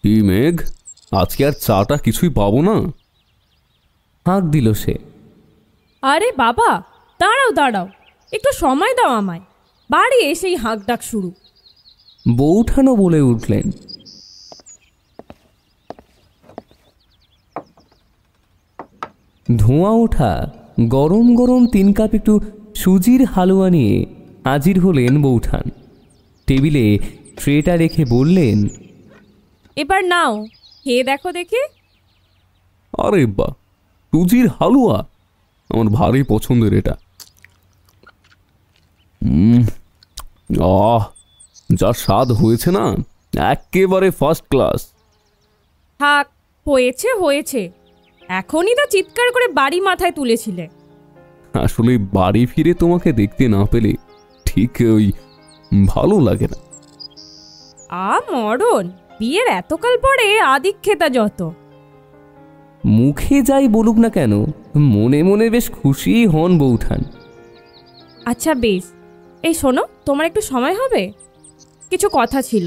কি মেঘ, আজকে আর চাটা কিছুই পাবো না? হাঁক দিল সে। আরে বাবা, দাঁড়াও দাঁড়াও, একটু সময় দাও আমায়। বাড়ি এসেই হাঁক ডাক শুরু। বৌঠানও বলে উঠলেন। ধোঁয়া ওঠা গরম গরম 3 কাপ একটু সুজির হালুয়া নিয়ে হাজির হলেন বৌঠান। টেবিলে ট্রেটা রেখে বললেন, এবার নাও, খেয়ে দেখো দেখি। আরে বা, সুজির হালুয়া আমার ভারী পছন্দের এটা। আহ, যা স্বাদ হয়েছে না, একেবারে ফার্স্ট ক্লাস। থাক, হয়েছে হয়েছে, এখনই তো চিৎকার করে বাড়ি মাথায় তুলেছিলে। আসলে বাড়ি ফিরে তোমাকে দেখতে না পেলে ঠিক ওই ভালো লাগে না। মরণ, বিয়ের এতকাল পরে আদিক্ষেতা যত। মুখে যাই বলুক না কেন, মনে মনে বেশ খুশি হন বৌঠান। আচ্ছা বেশ, এই শোনো, তোমার একটু সময় হবে? কিছু কথা ছিল।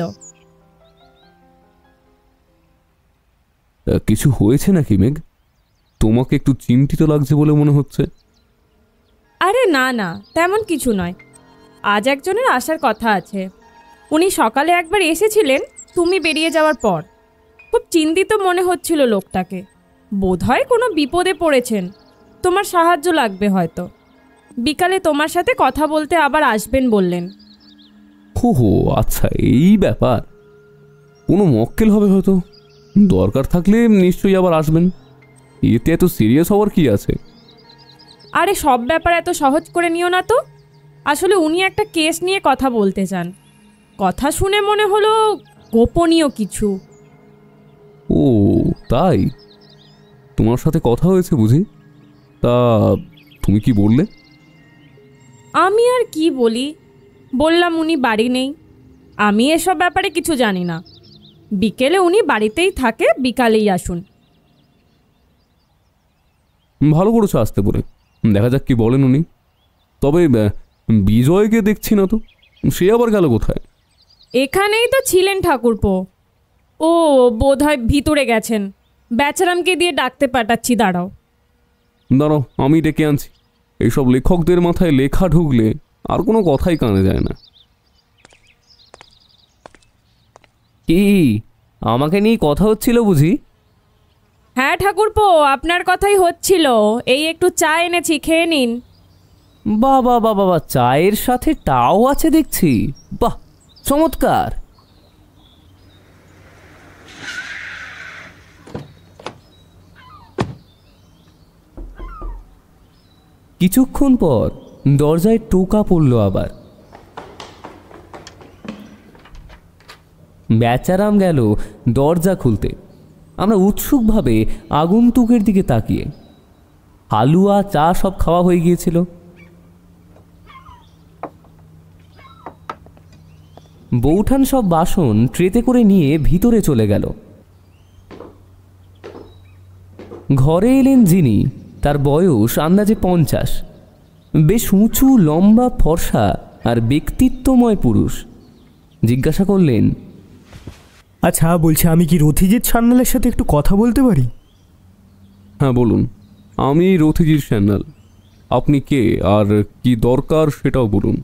কিছু হয়েছে নাকি মেঘ? তোমাকে একটু চিন্তিত লাগছে বলে মনে হচ্ছে। আরে না না, তেমন কিছু নয়। আজ একজনের আসার কথা আছে। উনি সকালে একবার এসেছিলেন তুমি বেরিয়ে যাওয়ার পর। খুব চিন্তিত মনে হচ্ছিল লোকটাকে। বোধহয় কোনো বিপদে পড়েছেন, তোমার সাহায্য লাগবে হয়তো। বিকালে তোমার সাথে কথা বলতে আবার আসবেন বললেন। হো হো, আচ্ছা এই ব্যাপার। কোনো মক্কেল হবে হয়তো, দরকার থাকলে নিশ্চয়ই আবার আসবেন। এতে এত সিরিয়াস হওয়ার কি আছে? আরে সব ব্যাপার এত সহজ করে নিও না তো। আসলে উনি একটা কেস নিয়ে কথা বলতে চান। কথা শুনে মনে হলো গোপনীয় কিছু। ও তাই? তোমার সাথে কথা হয়েছে বুঝি? তা তুমি কি বললে? আমি আর কি বলি, বললাম উনি বাড়ি নেই, আমি এসব ব্যাপারে কিছু জানি না। বিকেলে উনি বাড়িতেই থাকে, বিকালেই আসুন। ভালো করেছো আসতে বলে, দেখা যাক কি বলেন উনি। তবে বিজয়কে দেখছি না তো, সে আবার গেল কোথায়? এখানেই তো ছিলেন ঠাকুরপো। ও বোধহয় ভিতরে গেছেন। বেচারামকে দিয়ে ডাকতে পাঠাচ্ছি, দাঁড়াও। দাঁড়াও, আমি ডেকে আনছি। এইসব লেখকদের মাথায় লেখা ঢুকলে আর কোনো কথাই কানে যায় না। কি, আমাকে নিয়ে কথা হচ্ছিল বুঝি? হ্যাঁ ঠাকুরপো, আপনার কথাই হচ্ছিল। এই একটু চা এনেছি, খেয়ে নিন। বাবা বাবা বাবা, চায়ের সাথে টাও আছে দেখছি। বাহ, চমৎকার। কিছুক্ষণ পর দরজায় টোকা পড়ল আবার। বেচারাম গেল দরজা খুলতে। আমরা উৎসুকভাবে আগন্তুকের দিকে তাকিয়ে। হালুয়া চা সব খাওয়া হয়ে গিয়েছিল। বৌঠান সব বাসন ট্রেতে করে নিয়ে ভিতরে চলে গেল। ঘরে এলেন যিনি, তার বয়স আন্দাজে 50। বেশ উঁচু লম্বা ফর্সা আর ব্যক্তিত্বময় পুরুষ। জিজ্ঞাসা করলেন, আচ্ছা বলছি, আমি কি রথিজিৎ সান্যালের সাথে একটু কথা বলতে পারি? হ্যাঁ বলুন, আমি রথিজিৎ সান্যাল। আপনি কে আর কি দরকার সেটাও বলুন।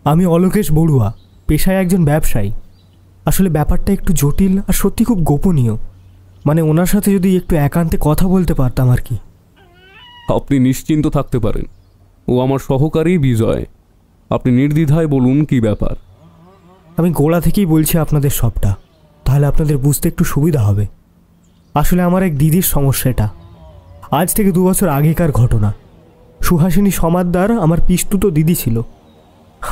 আমি অলোকেশ বড়ুয়া, পেশায় একজন ব্যবসায়ী। আসলে ব্যাপারটা একটু জটিল আর সত্যি খুব গোপনীয়। মানে ওনার সাথে যদি একটু একান্তে কথা বলতে পারতাম আর কি। আপনি নিশ্চিন্ত থাকতে পারেন, ও আমার সহকারী বিজয়। আপনি নির্দ্বিধায় বলুন কি ব্যাপার। আমি গোড়া থেকেই বলছি আপনাদের সবটা, তাহলে আপনাদের বুঝতে একটু সুবিধা হবে। আসলে আমার এক দিদির সমস্যা এটা। আজ থেকে 2 বছর আগেকার ঘটনা। সুহাসিনী সমাদ্দার আমার পিস্তুত দিদি ছিল,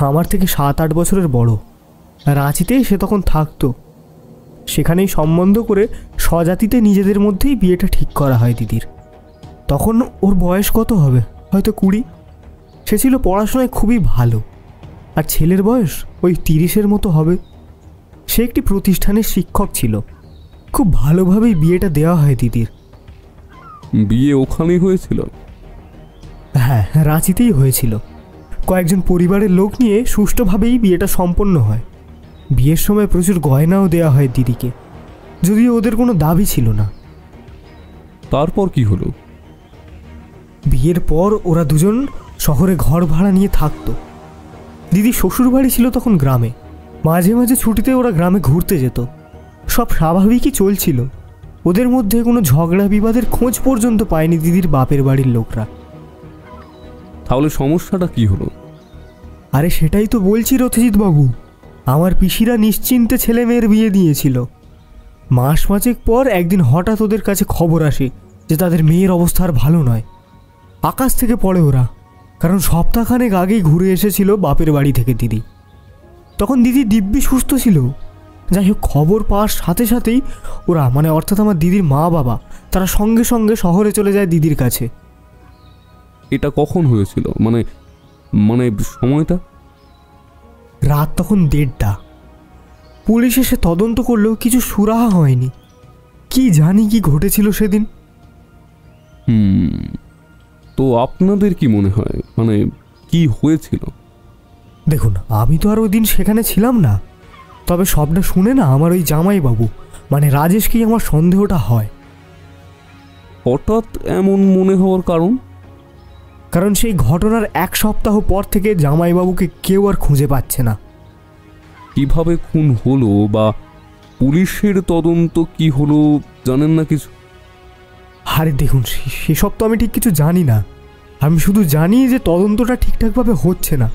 আমার থেকে 7-8 বছরের বড়। রাঁচিতেই সে তখন থাকতো। সেখানেই সম্বন্ধ করে স্বজাতিতে নিজেদের মধ্যেই বিয়েটা ঠিক করা হয় দিদির। তখন ওর বয়স কত হবে, হয়তো 20। সে ছিল পড়াশোনায় খুবই ভালো, আর ছেলের বয়স ওই 30-এর মতো হবে। সে একটি প্রতিষ্ঠানের শিক্ষক ছিল। খুব ভালোভাবেই বিয়েটা দেওয়া হয় দিদির। বিয়ে ওখানেই হয়েছিল? হ্যাঁ, রাঁচিতেই হয়েছিল। কয়েকজন পরিবারের লোক নিয়ে সুষ্ঠুভাবেই বিয়েটা সম্পন্ন হয়। বিয়ের সময় প্রচুর গয়নাও দেওয়া হয় দিদিকে। যদিও ওদের কোনো দাবি ছিল না। তারপর কি হলো? বিয়ের পর ওরা দুজন শহরে ঘর ভাড়া নিয়ে থাকতো। দিদি শ্বশুর বাড়ি ছিল তখন গ্রামে। মাঝে মাঝে ছুটিতে ওরা গ্রামে ঘুরতে যেত। সব স্বাভাবিকই চলছিল। ওদের মধ্যে কোনো ঝগড়া বিবাদের খোঁজ পর্যন্ত পায়নি দিদির বাপের বাড়ির লোকরা। তাহলে সমস্যাটা কি হলো? আরে সেটাই তো বলছি রথজিৎ বাবু, আমার পিসিরা নিশ্চিন্তে ছেলে মেয়ের বিয়ে দিয়েছিল। মাস পাঁচেক পর একদিন হঠাৎ ওদের কাছে খবর আসে যে তাদের মেয়ের অবস্থা আর ভালো নয়। আকাশ থেকে পড়ে ওরা, কারণ সপ্তাহখানেক আগেই ঘুরে এসেছিল বাপের বাড়ি থেকে দিদি। তখন দিদি দিব্যি সুস্থ ছিল। যাই হোক, খবর পাওয়ার সাথে সাথেই ওরা, মানে অর্থাৎ আমার দিদির মা বাবা, তারা সঙ্গে সঙ্গে শহরে চলে যায় দিদির কাছে। এটা কখন হয়েছিল? মানে মানে সময়টা? রাত তখন 1:30। পুলিশ এসে তদন্ত করলেও কিছু সুরাহা হয়নি। কি জানি কি ঘটেছিল সেদিন। তো আপনাদের কি মনে হয়, মানে কি হয়েছিল? দেখুন, আমি তো আর ওই দিন সেখানে ছিলাম না, তবে সবটা শুনে না আমার ওই জামাইবাবু, মানে রাজেশকেই আমার সন্দেহটা হয়। হঠাৎ এমন মনে হওয়ার কারণ সেই ঘটনার 1 সপ্তাহ পর থেকে জামাইবাবুকে কেউ আর খুঁজে পাচ্ছে না। কিভাবে খুন হলো বা পুলিশের তদন্ত কি হলো জানেন না কিছু? আরে দেখুন, সেসব তো আমি ঠিক কিছু জানি না। আমি শুধু জানি যে তদন্তটা ঠিকঠাকভাবে হচ্ছে না।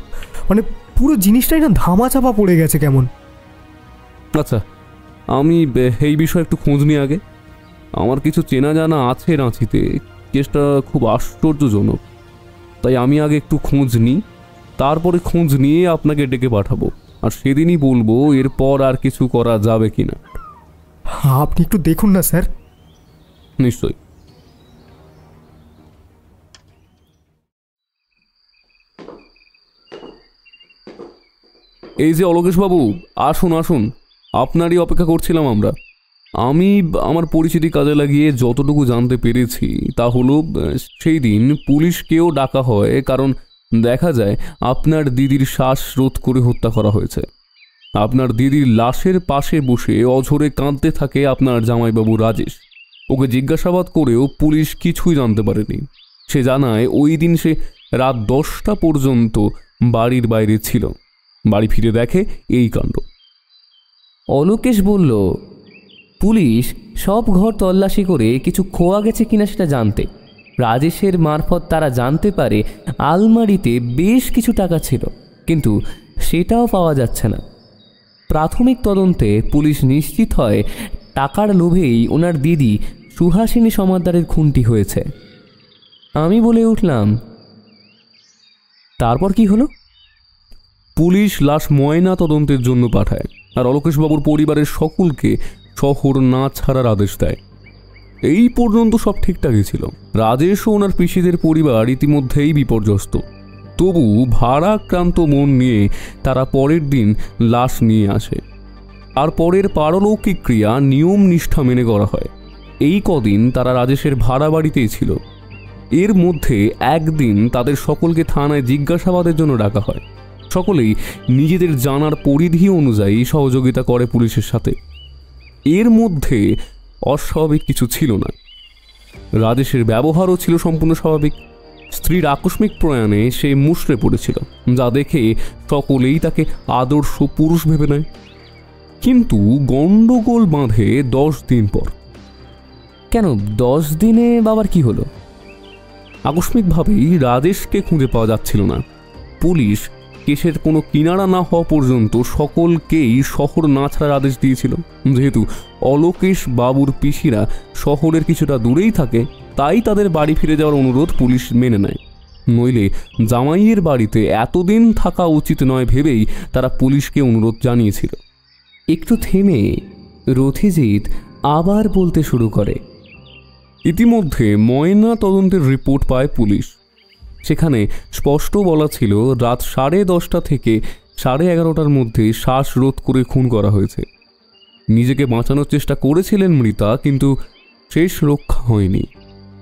মানে পুরো জিনিসটাই না ধামাচাপা পড়ে গেছে কেমন। আচ্ছা, আমি এই বিষয়ে একটু খোঁজ নিই আগে। আমার কিছু চেনা জানা আছে রাঁচিতে, কেসটা খুব আশ্চর্যজনক। তাই আমি আগে একটু খোঁজ নিই, তারপরে খোঁজ নিয়ে আপনাকে ডেকে পাঠাবো, আর সেদিনই বলবো এরপর আর কিছু করা যাবে কিনা। আপনি একটু দেখুন না স্যার। নিশ্চয়ই। এই যে অলোকেশবাবু, আসুন আসুন, আপনারই অপেক্ষা করছিলাম আমরা। আমি আমার পরিচিতি কাজে লাগিয়ে যতটুকু জানতে পেরেছি তা হলো, সেই দিন পুলিশকেও ডাকা হয়, কারণ দেখা যায় আপনার দিদির শ্বাসরোধ করে হত্যা করা হয়েছে। আপনার দিদির লাশের পাশে বসে অঝরে কাঁদতে থাকে আপনার জামাইবাবু রাজেশ। ওকে জিজ্ঞাসাবাদ করেও পুলিশ কিছুই জানতে পারেনি। সে জানায় ওই দিন সে রাত 10টা পর্যন্ত বাড়ির বাইরে ছিল। বাড়ি ফিরে দেখে এই কাণ্ড। অলোকেশ বলল, পুলিশ সব ঘর তল্লাশি করে কিছু খোয়া গেছে কিনা সেটা জানতে। রাজেশের মারফত তারা জানতে পারে আলমারিতে বেশ কিছু টাকা ছিল, কিন্তু সেটাও পাওয়া যাচ্ছে না। প্রাথমিক তদন্তে পুলিশ নিশ্চিত হয় টাকার লোভেই ওনার দিদি সুহাসিনী সমাদ্দারের খুনটি হয়েছে। আমি বলে উঠলাম, তারপর কি হলো? পুলিশ লাশ ময়না তদন্তের জন্য পাঠায়, আর অলোকেশবাবুর পরিবারের সকলকে শহর না ছাড়ার আদেশ দেয়। এই পর্যন্ত সব ঠিকঠাকই ছিল। রাজেশ ও ওনার পিসিদের পরিবার ইতিমধ্যেই বিপর্যস্ত। তবু ভারাক্রান্ত মন নিয়ে তারা পরের দিন লাশ নিয়ে আসে, আর পরের পারলৌকিক ক্রিয়া নিয়ম নিষ্ঠা মেনে করা হয়। এই কদিন তারা রাজেশের ভাড়া বাড়িতেই ছিল। এর মধ্যে একদিন তাদের সকলকে থানায় জিজ্ঞাসাবাদের জন্য ডাকা হয়। সকলেই নিজেদের জানার পরিধি অনুযায়ী সহযোগিতা করে পুলিশের সাথে। এর মধ্যে অস্বাভাবিক কিছু ছিল না। রাজেশের ব্যবহারও ছিল সম্পূর্ণ স্বাভাবিক। স্ত্রীর আকস্মিক প্রয়াণে সে মুষড়ে পড়েছিল, যা দেখে সকলেই তাকে আদর্শ পুরুষ ভেবে নেয়। কিন্তু গন্ডগোল বাঁধে 10 দিন পর। কেন 10 দিনে বাবার কি হলো? আকস্মিকভাবেই রাজেশকে খুঁজে পাওয়া যাচ্ছিল না। পুলিশ কেসের কোনো কিনারা না হওয়া পর্যন্ত সকলকেই শহর না ছাড়ার আদেশ দিয়েছিল। যেহেতু অলোকেশ বাবুর পিসিরা শহরের কিছুটা দূরেই থাকে, তাই তাদের বাড়ি ফিরে যাওয়ার অনুরোধ পুলিশ মেনে নেয়। নইলে জামাইয়ের বাড়িতে এতদিন থাকা উচিত নয় ভেবেই তারা পুলিশকে অনুরোধ জানিয়েছিল। একটু থেমে রথিজিৎ আবার বলতে শুরু করে, ইতিমধ্যে ময়না তদন্তের রিপোর্ট পায় পুলিশ। সেখানে স্পষ্ট বলা ছিল রাত 10:30 থেকে 11:30টার মধ্যে শ্বাসরোধ করে খুন করা হয়েছে। নিজেকে বাঁচানোর চেষ্টা করেছিলেন মৃতা, কিন্তু শেষ রক্ষা হয়নি।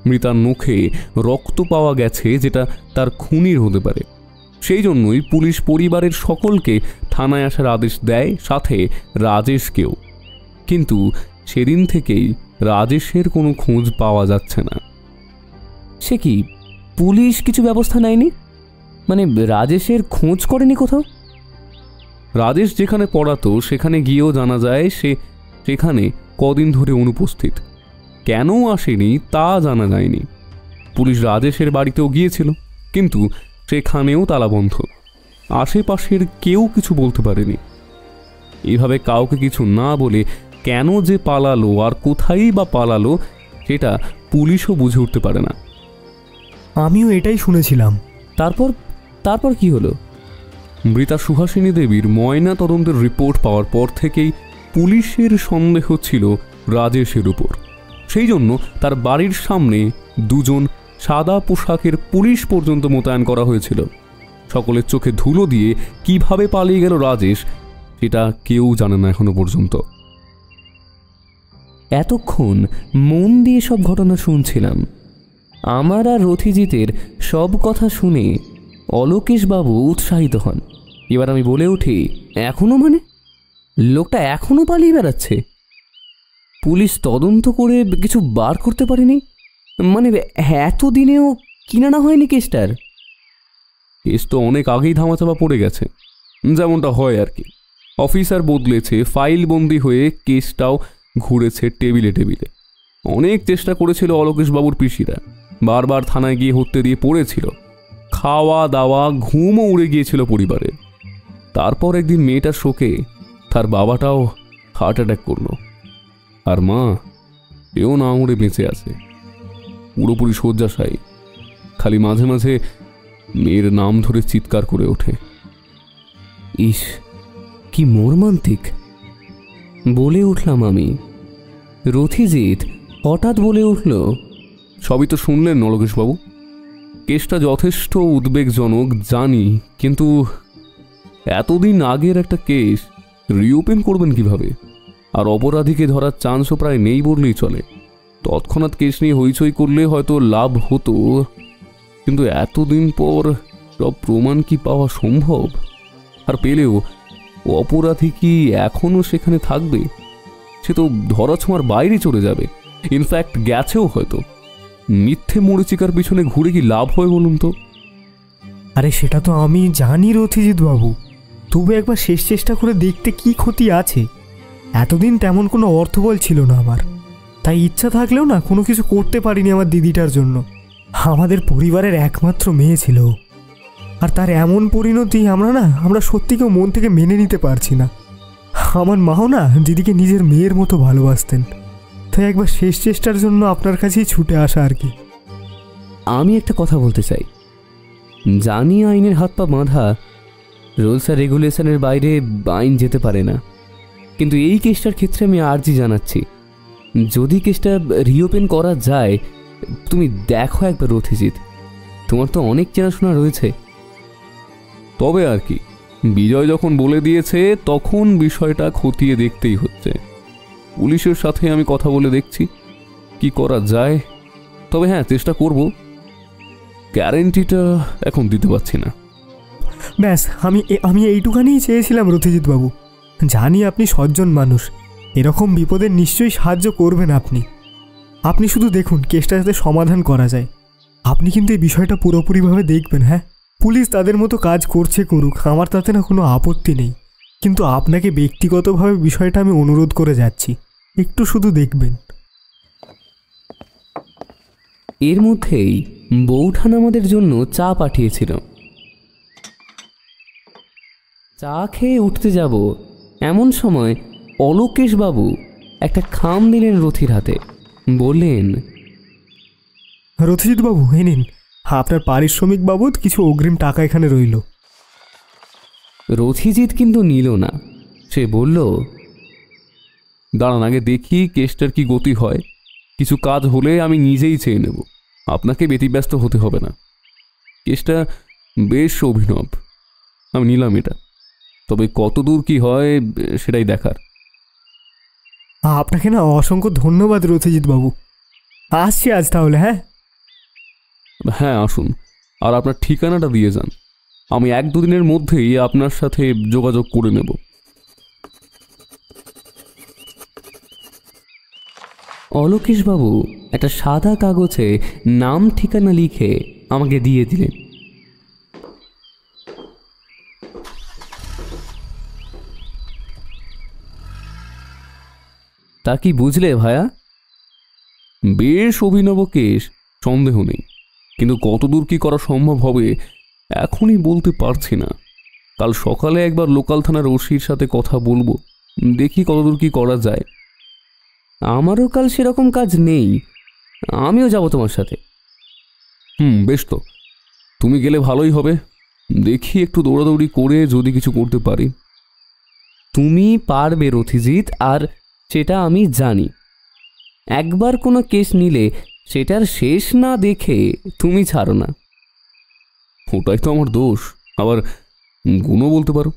মৃতার মুখে রক্ত পাওয়া গেছে, যেটা তার খুনির হতে পারে। সেই জন্যই পুলিশ পরিবারের সকলকে থানায় আসার আদেশ দেয়, সাথে রাজেশকেও। কিন্তু সেদিন থেকেই রাজেশের কোনো খোঁজ পাওয়া যাচ্ছে না। সে কি, পুলিশ কিছু ব্যবস্থা নেয়নি? মানে রাজেশের খোঁজ করেনি কোথাও? রাজেশ যেখানে পড়াতো সেখানে গিয়েও জানা যায় সে সেখানে কদিন ধরে অনুপস্থিত। কেন আসেনি তা জানা যায়নি। পুলিশ রাজেশের বাড়িতেও গিয়েছিল, কিন্তু সেখানেও তালাবন্ধ। আশেপাশের কেউ কিছু বলতে পারেনি। এভাবে কাউকে কিছু না বলে কেন যে পালালো আর কোথায় বা পালালো সেটা পুলিশও বুঝে উঠতে পারে না। আমিও এটাই শুনেছিলাম। তারপর তারপর কি হলো? মৃতা সুহাসিনী দেবীর ময়না তদন্তের রিপোর্ট পাওয়ার পর থেকেই পুলিশের সন্দেহ ছিল রাজেশের উপর। সেই জন্য তার বাড়ির সামনে দুজন সাদা পোশাকের পুলিশ পর্যন্ত মোতায়েন করা হয়েছিল। সকলের চোখে ধুলো দিয়ে কিভাবে পালিয়ে গেল রাজেশ সেটা কেউ জানে না এখনো পর্যন্ত। এতক্ষণ মন দিয়ে সব ঘটনা শুনছিলাম। আমার আর রথিজিতের সব কথা শুনে অলোকেশবাবু উৎসাহিত হন। এবার আমি বলে উঠি, এখনো মানে? লোকটা এখনো পালিয়ে বেড়াচ্ছে? পুলিশ তদন্ত করে কিছু বার করতে পারেনি? মানে এতদিনেও কিনারা হয়নি কেসটার? কেস তো অনেক আগেই ধামাচাপা পড়ে গেছে, যেমনটা হয় আর কি। অফিসার বদলেছে, ফাইল বন্দি হয়ে কেসটাও ঘুরেছে টেবিলে টেবিলে। অনেক চেষ্টা করেছিল অলোকেশবাবুর পিসিরা, বারবার থানায় গিয়ে হত্যে দিয়ে পড়েছিল। খাওয়া দাওয়া ঘুমও উড়ে গিয়েছিল পরিবারের। তারপর একদিন মেয়েটার শোকে তার বাবাটাও হার্ট অ্যাটাক করলো, আর মা এও না উড়ে বেঁচে আছে, পুরোপুরি শয্যাশায়ী। খালি মাঝে মাঝে মেয়ের নাম ধরে চিৎকার করে ওঠে। ইস, কি মর্মান্তিক! বলে উঠলাম আমি। রথিজিৎ হঠাৎ বলে উঠল, সবই তো শুনলেন অলোকেশবাবু। কেসটা যথেষ্ট উদ্বেগজনক জানি, কিন্তু এতদিন আগের একটা কেস রিওপেন করবেন কিভাবে? আর অপরাধীকে ধরার চান্সও প্রায় নেই বললেই চলে। তৎক্ষণাৎ কেস নিয়ে হইচই করলে হয়তো লাভ হতো, কিন্তু এতদিন পর সব প্রমাণ কি পাওয়া সম্ভব? আর পেলেও অপরাধী কি এখনও সেখানে থাকবে? সে তো ধরাছোঁয়ার বাইরে চলে যাবে। ইনফ্যাক্ট গেছেও হয়তো। মিথ্যে মরিচিকার পিছনে ঘুরে কি লাভ হয় বলুন তো? আরে সেটা তো আমি জানি রথিজিৎ বাবু, তবু একবার শেষ চেষ্টা করে দেখতে কি ক্ষতি আছে? এতদিন তেমন কোনো অর্থবল ছিল না আমার, তাই ইচ্ছা থাকলেও না কোনো কিছু করতে পারিনি আমার দিদিটার জন্য। আমাদের পরিবারের একমাত্র মেয়ে ছিল, আর তার এমন পরিণতি আমরা সত্যি কেউ মন থেকে মেনে নিতে পারছি না। আমার মাও না দিদিকে নিজের মেয়ের মতো ভালোবাসতেন, তাই একবার শেষ চেষ্টার জন্য আপনার কাছেই ছুটে আসা আর কি। আমি একটা কথা বলতে চাই। জানি আইনের হাত পা বাঁধা, রুলস আর রেগুলেশনের বাইরে আইন যেতে পারে না, কিন্তু এই কেসটার ক্ষেত্রে আমি আর্জি জানাচ্ছি, যদি কেসটা রিওপেন করা যায়, তুমি দেখো একবার রথিজিৎ, তোমার তো অনেক চেনাশোনা রয়েছে। তবে আর কি, বিজয় যখন বলে দিয়েছে তখন বিষয়টা খতিয়ে দেখতেই হচ্ছে। পুলিশের সাথে আমি কথা বলে দেখছি কি করা যায়। তবে হ্যাঁ, চেষ্টা করব। গ্যারেন্টিটা এখন দিতে পারছি না। ব্যাস, আমি এইটুখানিই চেয়েছিলাম রথিজিৎ বাবু। জানি আপনি সজ্জন মানুষ, এরকম বিপদের নিশ্চয়ই সাহায্য করবেন আপনি। আপনি শুধু দেখুন কেসটা যাতে সমাধান করা যায়। আপনি কিন্তু এই বিষয়টা পুরোপুরিভাবে দেখবেন। হ্যাঁ, পুলিশ তাদের মতো কাজ করছে, করুক, আমার তাতে না কোনো আপত্তি নেই, কিন্তু আপনাকে ব্যক্তিগতভাবে বিষয়টা আমি অনুরোধ করে যাচ্ছি, একটু শুধু দেখবেন। এর মধ্যেই বৌঠান আমাদের জন্য চা পাঠিয়েছিল। চা খেয়ে উঠতে যাব এমন সময় অলোকেশবাবু একটা খাম দিলেন রথির হাতে। বললেন, রথিজিৎ বাবু, এ নিন, আপনার পারিশ্রমিক বাবদ কিছু অগ্রিম টাকা এখানে রইল। রথিজিৎ কিন্তু নিল না। সে বলল, দাঁড়ান, আগে দেখি কেসটার কি গতি হয়। কিছু কাজ হলে আমি নিজেই চেয়ে নেব, আপনাকে ব্যতিব্যস্ত হতে হবে না। কেসটা বেশ অভিনব, আমি নিলাম এটা। তবে কতদূর কি হয় সেটাই দেখার। আপনাকে না অসংখ্য ধন্যবাদ রথিজিৎ বাবু। আসছি আজ তাহলে। হ্যাঁ হ্যাঁ, আসুন। আর আপনার ঠিকানাটা দিয়ে যান, আমি 1-2 দিনের মধ্যেই আপনার সাথে যোগাযোগ করে নেব। অলোকেশবাবু একটা সাদা কাগজে নাম ঠিকানা লিখে আমাকে দিয়ে দিলেন। তা কি বুঝলে ভায়া? বেশ অভিনব কেস, সন্দেহ নেই, কিন্তু কতদূর কি করা সম্ভব হবে এখনই বলতে পারছি না। কাল সকালে একবার লোকাল থানার ওসির সাথে কথা বলবো, দেখি কতদূর কি করা যায়। আমারও কাল সেরকম কাজ নেই, আমিও যাব তোমার সাথে। বেশ, তো তুমি গেলে ভালোই হবে। দেখি একটু দৌড়াদৌড়ি করে যদি কিছু করতে পারি। তুমি পারবে রথিজিৎ, আর সেটা আমি জানি। একবার কোনো কেস নিলে সেটার শেষ না দেখে তুমি ছাড়ো না। ওটাই তো আমার দোষ, আবার গুণও বলতে পারো।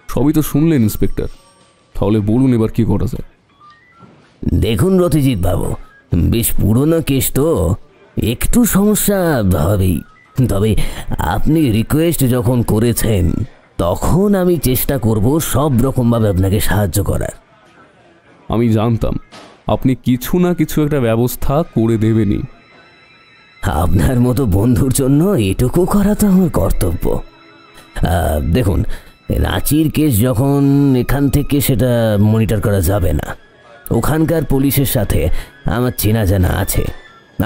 সবই তো শুনলেন ইন্সপেক্টর, তাহলে বলুন এবার কি করা যায়। দেখুন রথিজিৎ বাবু, বেশ পুরনো কেস তো, একটু সমস্যা হবেই। তবে আপনি রিকোয়েস্ট যখন করেছেন, তখন আমি চেষ্টা করব সব রকমভাবে আপনাকে সাহায্য করার। আমি জানতাম আপনি কিছু না কিছু একটা ব্যবস্থা করে দেবেনই। আপনার মতো বন্ধুর জন্য এটুকু করা তো আমার কর্তব্য। দেখুন, রাঁচির কেস যখন এখান থেকে সেটা মনিটর করা যাবে না, ওখানকার পুলিশের সাথে আমার চেনা জানা আছে,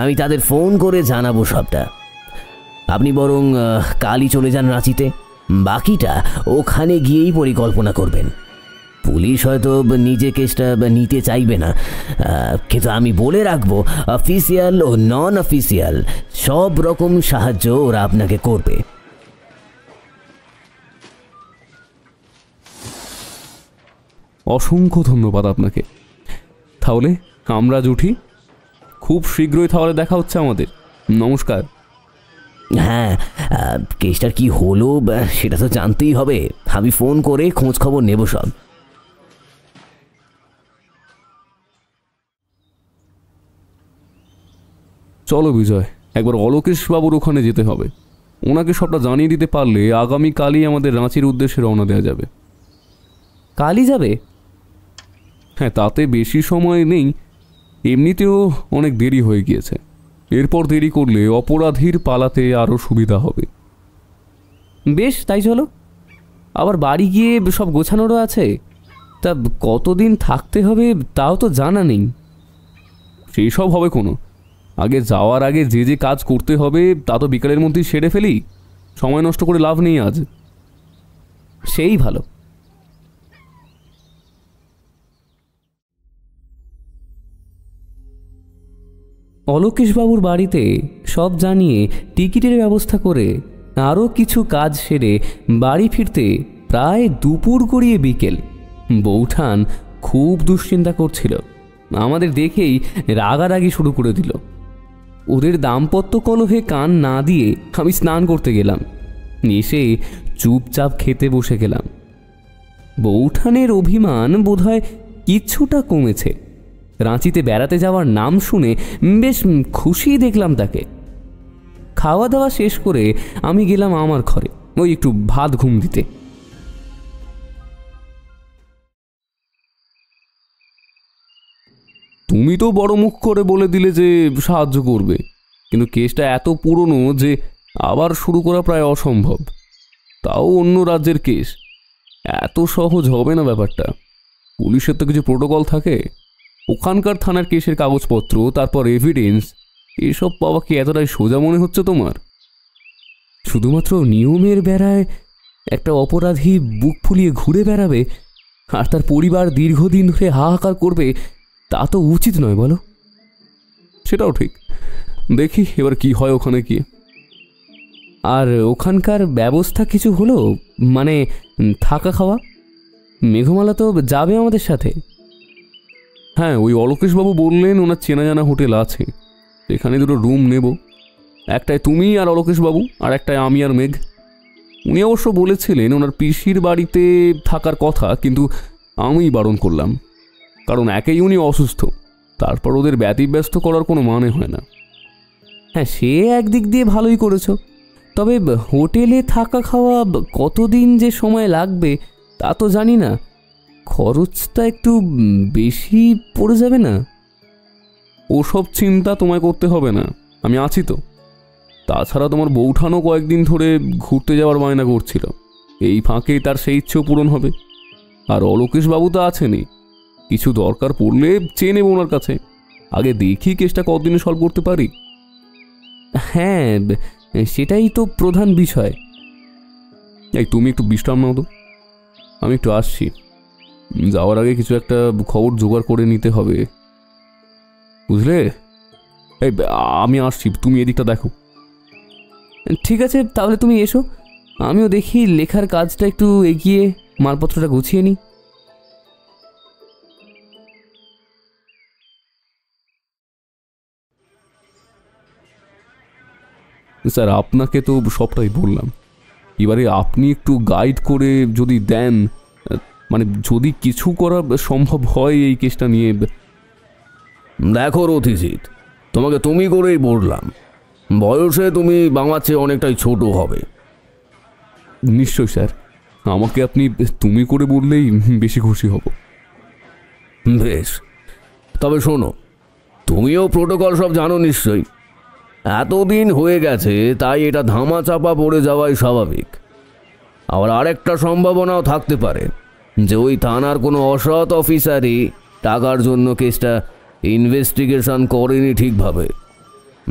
আমি তাদের ফোন করে জানাবো সবটা। আপনি বরং কালই চলে যান রাঁচিতে, বাকিটা ওখানে গিয়েই পরিকল্পনা করবেন। পুলিশ হয়তো নিজে কেসটা নিতে চাইবে না, কিন্তু আমি বলে রাখবো অফিসিয়াল ও নন অফিসিয়াল সব রকম সাহায্য ওরা আপনাকে করবে। অসংখ্য ধন্যবাদ আপনাকে। তাহলে আমরা উঠি, খুব শীঘ্রই তাহলে দেখা হচ্ছে আমাদের। নমস্কার। হ্যাঁ, কেসটার কি হলো সেটা তো জানতেই হবে, আমি ফোন করে খোঁজ খবর নেব সব। চলো বিজয়, একবার অলোকেশ বাবুর ওখানে যেতে হবে। ওনাকে সবটা জানিয়ে দিতে পারলে আগামীকালই আমাদের রাঁচির উদ্দেশ্যে রওনা দেওয়া যাবে। কালই যাবে? হ্যাঁ, তাতে বেশি সময় নেই, এমনিতেও অনেক দেরি হয়ে গিয়েছে। এরপর দেরি করলে অপরাধীর পালাতে আরও সুবিধা হবে। বেশ, তাই চলো। আবার বাড়ি গিয়ে সব গোছানোরও আছে, তা কতদিন থাকতে হবে তাও তো জানা নেই। সেই সব হবে কোনো, আগে যাওয়ার আগে যে যে কাজ করতে হবে তা তো বিকালের মধ্যেই সেরে ফেলি, সময় নষ্ট করে লাভ নেই আজ। সেই ভালো। অলোকেশবাবুর বাড়িতে সব জানিয়ে টিকিটের ব্যবস্থা করে আরও কিছু কাজ সেরে বাড়ি ফিরতে প্রায় দুপুর গড়িয়ে বিকেল। বৌঠান খুব দুশ্চিন্তা করছিল, আমাদের দেখেই রাগারাগি শুরু করে দিল। ওদের দাম্পত্য কলহে কান না দিয়ে আমি স্নান করতে গেলাম, এসে চুপচাপ খেতে বসে গেলাম। বৌঠানের অভিমান বোধহয় কিছুটা কমেছে। রাঁচিতে বেড়াতে যাওয়ার নাম শুনে বেশ খুশি দেখলাম তাকে। খাওয়া দাওয়া শেষ করে আমি গেলাম আমার ঘরে ওই একটু ভাত ঘুম দিতে। তুমি তো বড় মুখ করে বলে দিলে যে সাহায্য করবে, কিন্তু কেসটা এত পুরনো যে আবার শুরু করা প্রায় অসম্ভব, তাও অন্য রাজ্যের কেস। এত সহজ হবে না ব্যাপারটা। পুলিশের তো কিছু প্রোটোকল থাকে, ওখানকার থানার কেসের কাগজপত্র, তারপর এভিডেন্স, এসব পাওয়া কি এতটাই সোজা মনে হচ্ছে তোমার? শুধুমাত্র নিয়মের বেড়ায় একটা অপরাধী বুক ফুলিয়ে ঘুরে বেড়াবে আর তার পরিবার দীর্ঘদিন ধরে হাহাকার করবে, তা তো উচিত নয় বলো? সেটাও ঠিক, দেখি এবার কি হয় ওখানে গিয়ে। আর ওখানকার ব্যবস্থা কিছু হলো? মানে থাকা খাওয়া? মেঘমালা তো যাবে আমাদের সাথে। হ্যাঁ, ওই অলোকেশবাবু বললেন ওনার চেনা জানা হোটেল আছে, এখানে দুটো রুম নেব। একটায় তুমি আর অলোকেশবাবু, আর একটায় আমি আর মেঘ। উনি অবশ্য বলেছিলেন ওনার পিসির বাড়িতে থাকার কথা, কিন্তু আমি বারণ করলাম, কারণ একেই উনি অসুস্থ, তারপর ওদের ব্যতিব্যস্ত করার কোনো মানে হয় না। হ্যাঁ, সে একদিক দিয়ে ভালোই করেছো, তবে হোটেলে থাকা খাওয়া কতদিন যে সময় লাগবে তা তো জানি না, খরচটা একটু বেশি পড়ে যাবে না? ওসব চিন্তা তোমায় করতে হবে না, আমি আছি তো। তাছাড়া তোমার বৌঠানও কয়েকদিন ধরে ঘুরতে যাওয়ার বায়না করছিল, এই ফাঁকেই তার সেই ইচ্ছেও পূরণ হবে। আর অলোকেশবাবু তো আছেনই, কিছু দরকার পড়লে চেয়ে নেব ওনার কাছে। আগে দেখি কেসটা কতদিনে সলভ করতে পারি। হ্যাঁ, সেটাই তো প্রধান বিষয়। এই তুমি একটু বিশ্রাম নাও তো, আমি একটু আসছি। যাওয়ার আগে কিছু একটা খবর জোগাড় করে নিতে হবে, বুঝলে? এই আমি আসছি, তুমি এদিকটা দেখো। ঠিক আছে, তাহলে তুমি এসো, আমিও দেখি লেখার কাজটা একটু এগিয়ে মালপত্রটা গুছিয়ে নিই। স্যার, আপনাকে তো সবটাই বললাম, এবারে আপনি একটু গাইড করে যদি দেন, মানে যদি কিছু করা সম্ভব হয় এই কেসটা নিয়ে। দেখো রথিজিৎ, তোমাকে তুমি করেই বললাম, বয়সে তুমি আমার চেয়ে অনেকটাই ছোট হবে। নিশ্চয় স্যার, আমাকে আপনি তুমি করে বললেই বেশি খুশি হব। বেশ, তবে শোনো, তুমিও প্রোটোকল সব জানো নিশ্চয়ই। এতদিন হয়ে গেছে, তাই এটা ধামাচাপা পড়ে যাওয়াই স্বাভাবিক। আবার আরেকটা সম্ভাবনাও থাকতে পারে যে ওই থানার কোনো অসৎ অফিসারই টাকার জন্য কেসটা ইনভেস্টিগেশন করেনি ঠিকভাবে।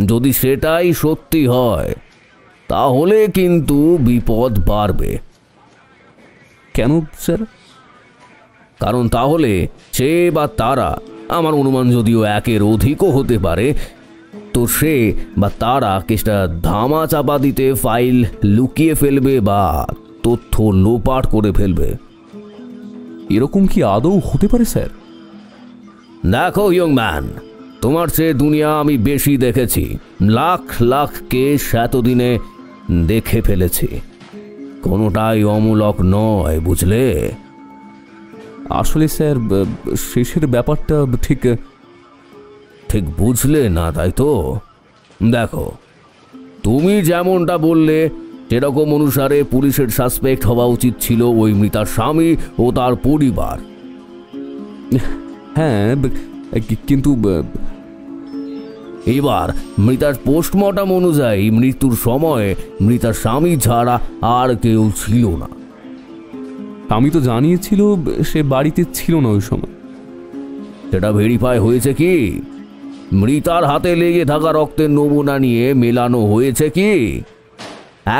যদি সেটাই সত্যি হয়, তাহলে কিন্তু বিপদ বাড়বে। কেন স্যার? কারণ তাহলে সে বা তারা, আমার অনুমান যদিও একের অধিকও হতে পারে, তো সে বা তারা কেসটা ধামা চাপা দিতে ফাইল লুকিয়ে ফেলবে বা তথ্য লোপাট করে ফেলবে। এরকম কি আদৌ হতে পারে স্যার? দেখো ইয়ং ম্যান, তোমার চেয়ে দুনিয়া আমি বেশি দেখেছি, লাখ লাখ কেস এতদিনে দেখে ফেলেছি, কোনোটাই অমূলক নয়, বুঝলে? আসলে স্যার, শেষের ব্যাপারটা ঠিক ঠিক বুঝলে না, তাই তো? দেখো, তুমি যেমনটা বললে সেরকম অনুসারে পুলিশের সাসপেক্ট হওয়া উচিত ছিল ওই মৃতার স্বামী ও তার পরিবার। হ্যাঁ, কিন্তু এবার মৃতার পোস্টমর্টম অনুযায়ী মৃত্যুর সময় মৃতার স্বামী ছাড়া আর কেউ ছিল না। আমি তো জানিয়েছিল সে বাড়িতে ছিল না ওই সময়। সেটা ভেরিফাই হয়েছে কি? মৃতার হাতে লেগে থাকা রক্তের নমুনা নিয়ে মেলানো হয়েছে কি?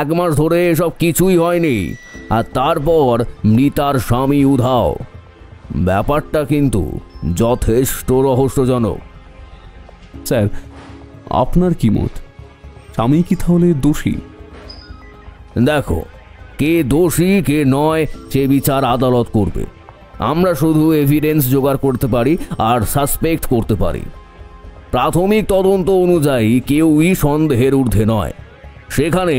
1 মাস ধরে এসব কিছুই হয়নি, আর তারপর মৃতার স্বামী উধাও। ব্যাপারটা কিন্তু যথেষ্ট রহস্যজনক। স্যার, আপনার কি মত? স্বামী কি তাহলে দোষী? দেখো, কে দোষী কে নয় সে বিচার আদালত করবে। আমরা শুধু এভিডেন্স জোগাড় করতে পারি আর সাসপেক্ট করতে পারি। প্রাথমিক তদন্ত অনুযায়ী কেউই সন্দেহের ঊর্ধ্বে নয়। সেখানে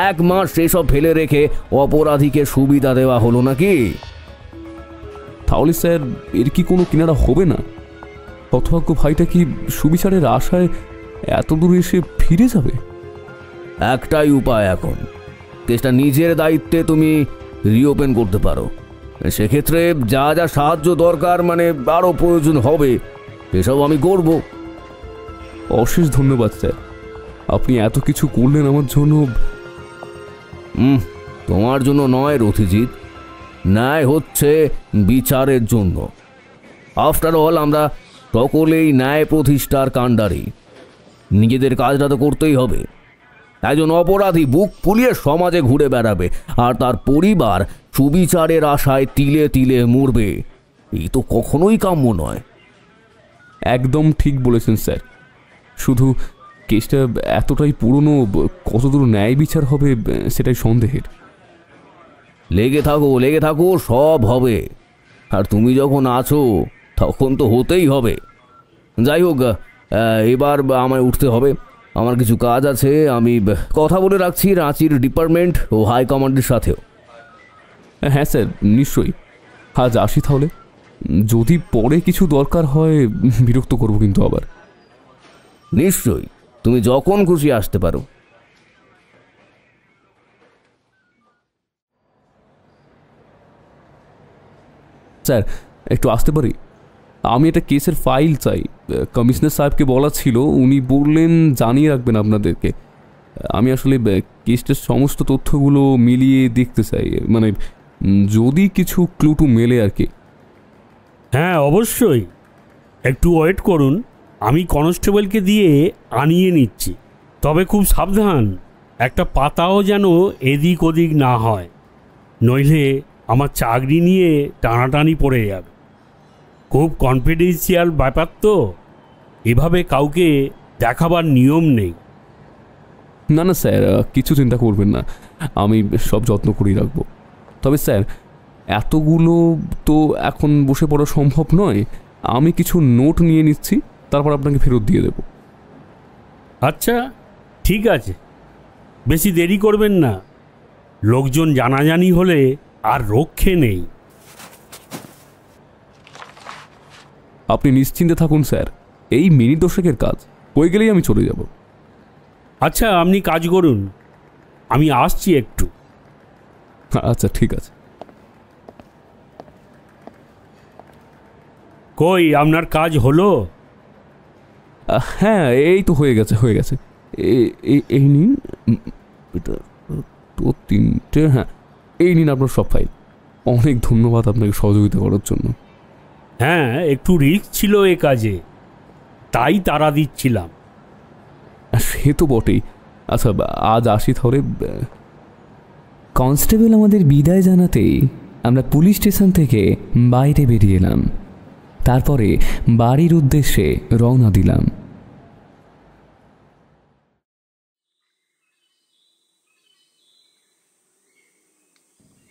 1 মাস সেসব ফেলে রেখে অপরাধীকে সুবিধা দেওয়া হলো নাকি? তাহলে স্যার, এর কি কোনো কিনারা হবে না? হতভাগ্য ভাইটা কি সুবিচারের আশায় এত দূর এসে ফিরে যাবে? একটাই উপায় এখন, কেসটা নিজের দায়িত্বে তুমি রিওপেন করতে পারো। সেক্ষেত্রে যা যা সাহায্য দরকার, মানে আরও প্রয়োজন হবে, সেসব আমি করব। অশেষ ধন্যবাদ স্যার, আপনি এত কিছু করলেন আমার জন্য। তোমার জন্য নয় রথিজিৎ, ন্যায় হচ্ছে বিচারের জন্য। আফটার অল আমরা সকলেই ন্যায় প্রতিষ্ঠার কাণ্ডারি। নিজেদের কাজটা তো করতেই হবে। একজন অপরাধী বুক ফুলিয়ে সমাজে ঘুরে বেড়াবে, আর তার পরিবার সুবিচারের আশায় তিলে তিলে মরবে। এই তো কখনোই কাম্য নয়। একদম ঠিক বলেছেন স্যার, শুধু কেসটা এতটাই পুরনো, কতদূর ন্যায় বিচার হবে সেটাই সন্দেহের। লেগে থাকো, সব হবে। আর তুমি যখন আছো তখন তো হতেই হবে। যাই হোক, এবার আমায় উঠতে হবে, আমার কিছু কাজ আছে। আমি কথা বলে রাখছি রাঁচির ডিপার্টমেন্ট ও হাই কমান্ডের সাথেও। হ্যাঁ স্যার, নিশ্চয়ই। আজ আসি তাহলে, যদি পরে কিছু দরকার হয় বিরক্ত করব কিন্তু আবার। নিশ্চয়ই, তুমি যখন খুশি আসতে পারো। স্যার একটু আসতে পারি? আমি একটা কেসের ফাইল চাই। কমিশনার সাহেবকে বলা ছিল, উনি বললেন জানিয়ে রাখবেন আপনাদেরকে। আমি আসলে কেসটার সমস্ত তথ্যগুলো মিলিয়ে দেখতে চাই, মানে যদি কিছু ক্লু মেলে আর কি। হ্যাঁ অবশ্যই, একটু ওয়েট করুন, আমি কনস্টেবলকে দিয়ে আনিয়ে নিচ্ছি। তবে খুব সাবধান, একটা পাতাও যেন এদিক ওদিক না হয়, নইলে আমার চাকরি নিয়ে টানাটানি পড়ে যাবে। খুব কনফিডেন্সিয়াল ব্যাপার তো, এভাবে কাউকে দেখাবার নিয়ম নেই। না না স্যার, কিছু চিন্তা করবেন না, আমি সব যত্ন করেই রাখবো। তবে স্যার এতগুলো তো এখন বসে পড়া সম্ভব নয়, আমি কিছু নোট নিয়ে নিচ্ছি, তারপর আপনাকে ফেরত দিয়ে দেব। আচ্ছা ঠিক আছে, বেশি দেরি করবেন না, লোকজন জানাজানি হলে আর রক্ষে নেই। আপনি নিশ্চিন্তে থাকুন স্যার, এই মিনিট দশেকের কাজ হয়ে গেলেই আমি চলে যাব। আচ্ছা আপনি কাজ করুন, আমি আসছি একটু। আচ্ছা ঠিক আছে। কই আপনার কাজ হলো? হ্যাঁ এই তো হয়ে গেছে হয়ে গেছে। এই নিন, এটা তো তিনটে, হ্যাঁ এই নিন আপনার সব ফাইল। অনেক ধন্যবাদ আপনাকে সহযোগিতা করার জন্য। হ্যাঁ একটু রিস্ক ছিল এ কাজে, তাই তাড়া দিচ্ছিলাম। সে তো বটেই। আচ্ছা আজ আসি তাহলে। কনস্টেবল আমাদের বিদায় জানাতেই আমরা পুলিশ স্টেশন থেকে বাইরে বেরিয়ে এলাম। তারপরে বাড়ির উদ্দেশ্যে রওনা দিলাম।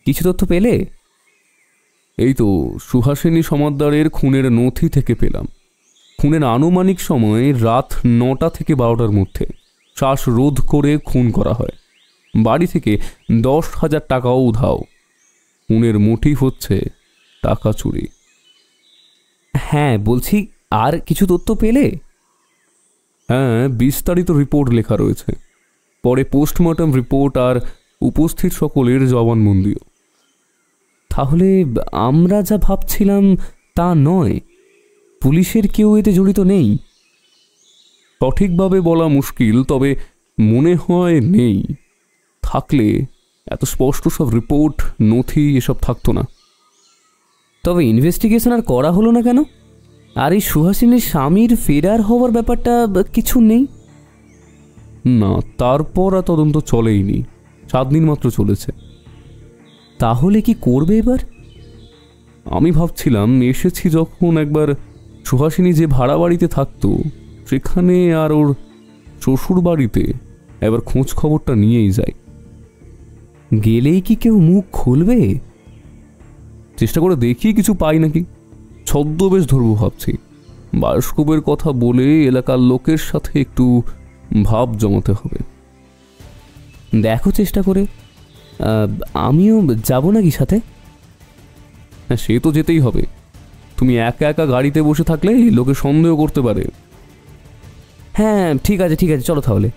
কিছু তথ্য পেলে? এই তো সুহাসিনী সমাদ্দারের খুনের নথি থেকে পেলাম। খুনের আনুমানিক সময় রাত 9টা থেকে 12টার মধ্যে শ্বাসরোধ করে খুন করা হয়। বাড়ি থেকে 10,000 টাকাও উধাও। খুনের মোটিভ হচ্ছে টাকা চুরি। হ্যাঁ বলছি, আর কিছু তথ্য পেলে? হ্যাঁ বিস্তারিত রিপোর্ট লেখা রয়েছে, পরে পোস্টমর্টম রিপোর্ট আর উপস্থিত সকলের জবানবন্দিও। তাহলে আমরা যা ভাবছিলাম তা নয়, পুলিশের কেউ এতে জড়িত নেই? সঠিকভাবে বলা মুশকিল, তবে মনে হয় নেই। থাকলে এত স্পষ্ট সব রিপোর্ট নথি এসব থাকতো না। তবে ইনভেস্টিগেশন আর করা হলো না কেন? আর এই সুহাসিনীর স্বামীর ফেরার হওয়ার ব্যাপারটা কিছু নেই? না, তারপর আর তদন্ত চলেইনি, 7 দিন মাত্র চলেছে। তাহলে কি করবে এবার? আমি ভাবছিলাম এসেছি যখন, একবার সুহাসিনী যে ভাড়া বাড়িতে থাকতো সেখানে আর ওর শ্বশুর বাড়িতে এবার খোঁজ খবরটা নিয়েই যাই। গেলেই কি কেউ মুখ খুলবে? চেষ্টা করে দেখি কিছু পাই নাকি। ছদ্মবেশ ধরবো ভাবছি। বায়োস্কোপের কথা বলে এলাকার লোকের সাথে একটু ভাব জমাতে হবে। দেখো চেষ্টা করে। আমিও যাব নাকি সাথে? হ্যাঁ সে তো যেতেই হবে। তুমি একা একা গাড়িতে বসে থাকলে লোকে সন্দেহ করতে পারে। হ্যাঁ ঠিক আছে ঠিক আছে, চলো তাহলে।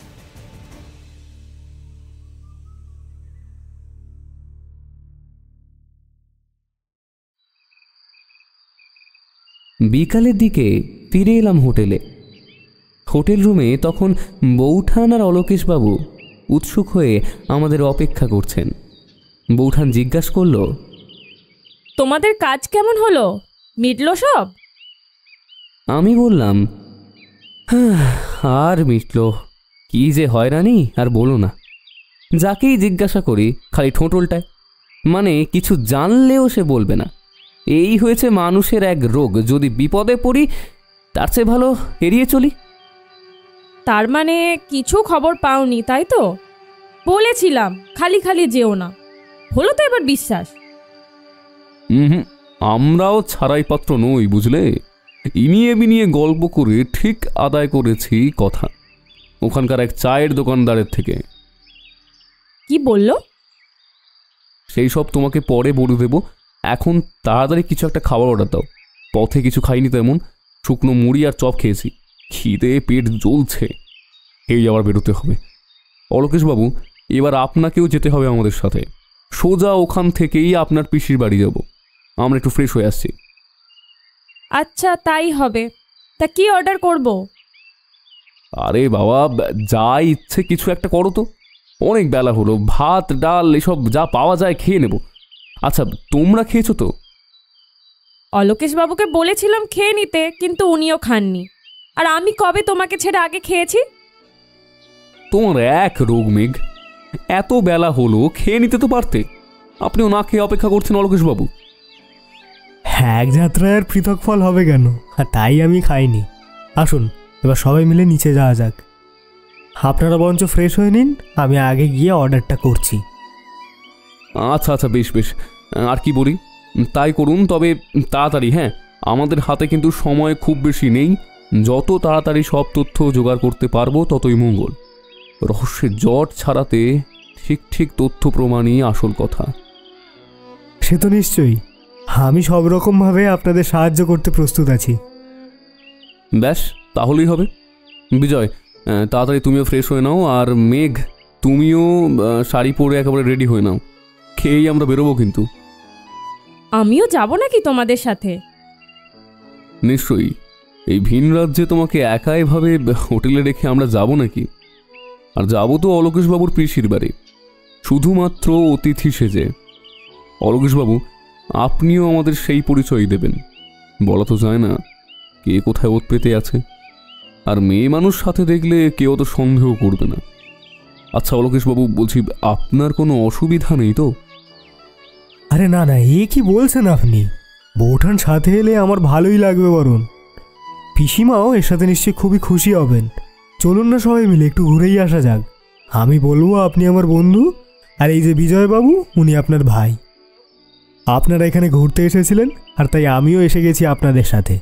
বিকালের দিকে ফিরে এলাম হোটেলে। হোটেল রুমে তখন বৌঠান আর অলোকেশবাবু উৎসুক হয়ে আমাদের অপেক্ষা করছেন। বৌঠান জিজ্ঞাসা করল, তোমাদের কাজ কেমন হলো? মিটলো সব? আমি বললাম, আর মিটলো কি যে হয়রানি আর বলো না। যাকেই জিজ্ঞাসা করি খালি ঠোঁটলটায়, মানে কিছু জানলেও সে বলবে না। এই হয়েছে মানুষের এক রোগ, যদি বিপদে পড়ি তার চেয়ে ভালো এড়িয়ে চলি। তার মানে কিছু খবর পাওনি, তাই তো? বলেছিলাম খালি খালি যেও না। হলো তো এবার বিশ্বাস? আমরাও ছাড়াই পাত্র নই বুঝলে। ইনিয়ে বিনিয়ে গল্প করে ঠিক আদায় করেছি কথা ওখানকার এক চায়ের দোকানদারের থেকে। কি বললো? সেই সব তোমাকে পরে বলে দেব। এখন তাড়াতাড়ি কিছু একটা খাবার অর্ডার দাও। পথে কিছু খাইনি তেমন, শুকনো মুড়ি আর চপ খেয়েছি। খিদে পেট জ্বলছে, এই আবার বেরোতে হবে। অলোকেশবাবু, এবার আপনাকেও যেতে হবে আমাদের সাথে। সোজা ওখান থেকেই আপনার পিসির বাড়ি যাব। আমরা একটু ফ্রেশ হয়ে আসছি। আচ্ছা তাই হবে। তা কি অর্ডার করব? আরে বাবা, যা ইচ্ছে কিছু একটা করো তো, অনেক বেলা হলো, ভাত ডাল এসব যা পাওয়া যায় খেয়ে নেব। আচ্ছা তোমরা খেয়েছো তো? অলোকেশ বাবুকে বলেছিলাম খেয়ে নিতে, কিন্তু উনিও খাননি। আর আমি কবে তোমাকে ছেড়ে আগে খেয়েছি? তোমার এক রোগ মেঘ, এত বেলা হলো, খেয়ে নিতে তো পারতে। আপনিও না খেয়ে অপেক্ষা করছেন অলোকেশ বাবু। এক যাত্রায় আর পৃথক ফল হবে কেন? আর তাই আমি খাইনি। আসুন এবার সবাই মিলে নিচে যাওয়া যাক। আপনারা বরঞ্চ ফ্রেশ হয়ে নিন, আমি আগে গিয়ে অর্ডারটা করছি। আচ্ছা আচ্ছা, বেশ বেশ, আর কি বলি, তাই করুন, তবে তাড়াতাড়ি। হ্যাঁ, আমাদের হাতে কিন্তু সময় খুব বেশি নেই। যত তাড়াতাড়ি সব তথ্য জোগাড় করতে পারবো ততই মঙ্গল। রহস্যের জট ছাড়াতে ঠিক ঠিক তথ্য প্রমাণই আসল কথা। সে তো নিশ্চয়ই, আমি সব রকমভাবে আপনাদের সাহায্য করতে প্রস্তুত আছি। ব্যাস, তাহলেই হবে। বিজয়, তাড়াতাড়ি তুমিও ফ্রেশ হয়ে নাও, আর মেঘ তুমিও শাড়ি পরে একেবারে রেডি হয়ে নাও। খেয়েই আমরা বেরোবো কিন্তু। আমিও যাব নাকি তোমাদের সাথে? নিশ্চয়ই, এই ভিন রাজ্যে তোমাকে একা এভাবে হোটেলে রেখে আমরা যাব নাকি? আর যাবো তো অলোকেশবাবুর পিসির বাড়ি, শুধুমাত্র অতিথি সেজে। অলোকেশবাবু, আপনিও আমাদের সেই পরিচয় দেবেন। বলা তো যায় না কে কোথায় ওত পেতে আছে, আর মেয়ে মানুষ সাথে দেখলে কেউ তো সন্দেহ করবে না। আচ্ছা অলোকেশবাবু, বলছি আপনার কোনো অসুবিধা নেই তো? আরে না না, এ কি বলছেন আপনি? বৌঠান সাথে এলে আমার ভালোই লাগবে। বরং পিসিমাও এর সাথে নিশ্চয়ই খুবই খুশি হবেন। চলুন না সবাই মিলে একটু ঘুরেই আসা যাক। আমি বলবো আপনি আমার বন্ধু, আর এই যে বিজয়বাবু, উনি আপনার ভাই। আপনারা এখানে ঘুরতে এসেছিলেন, আর তাই আমিও এসে গেছি আপনাদের সাথে।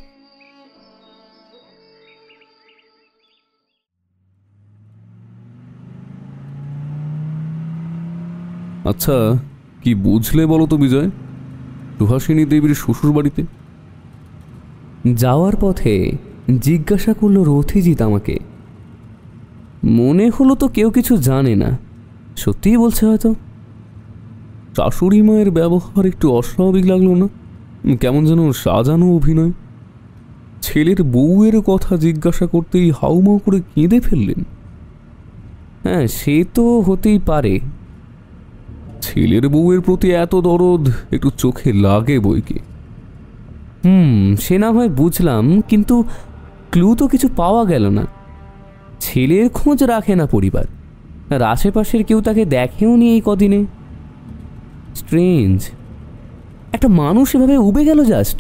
আচ্ছা, কি বুঝলে বলো তো বিজয়, সুহাসিনী দেবীর শ্বশুর বাড়িতে? যাওয়ার পথে জিজ্ঞাসা করলো রথিজিৎ আমাকে। মনে হলো তো কেউ কিছু জানে না, সত্যিই বলছে হয়তো। শাশুড়ি মায়ের ব্যবহার একটু অস্বাভাবিক লাগলো না? কেমন যেন সাজানো অভিনয়। ছেলের বউয়ের কথা জিজ্ঞাসা করতেই হাউমাউ করে কেঁদে ফেললেন। হ্যাঁ, সে তো হতেই পারে। ছেলের বউয়ের প্রতি এত দরদ একটু চোখে লাগে বইকে। সে না হয় বুঝলাম, কিন্তু ক্লু তো কিছু পাওয়া গেল না। ছেলের খোঁজ রাখে না পরিবার, আর আশেপাশের কেউ তাকে দেখেও নি এই কদিনে। স্ট্রেঞ্জ, একটা মানুষ এভাবে উবে গেল জাস্ট,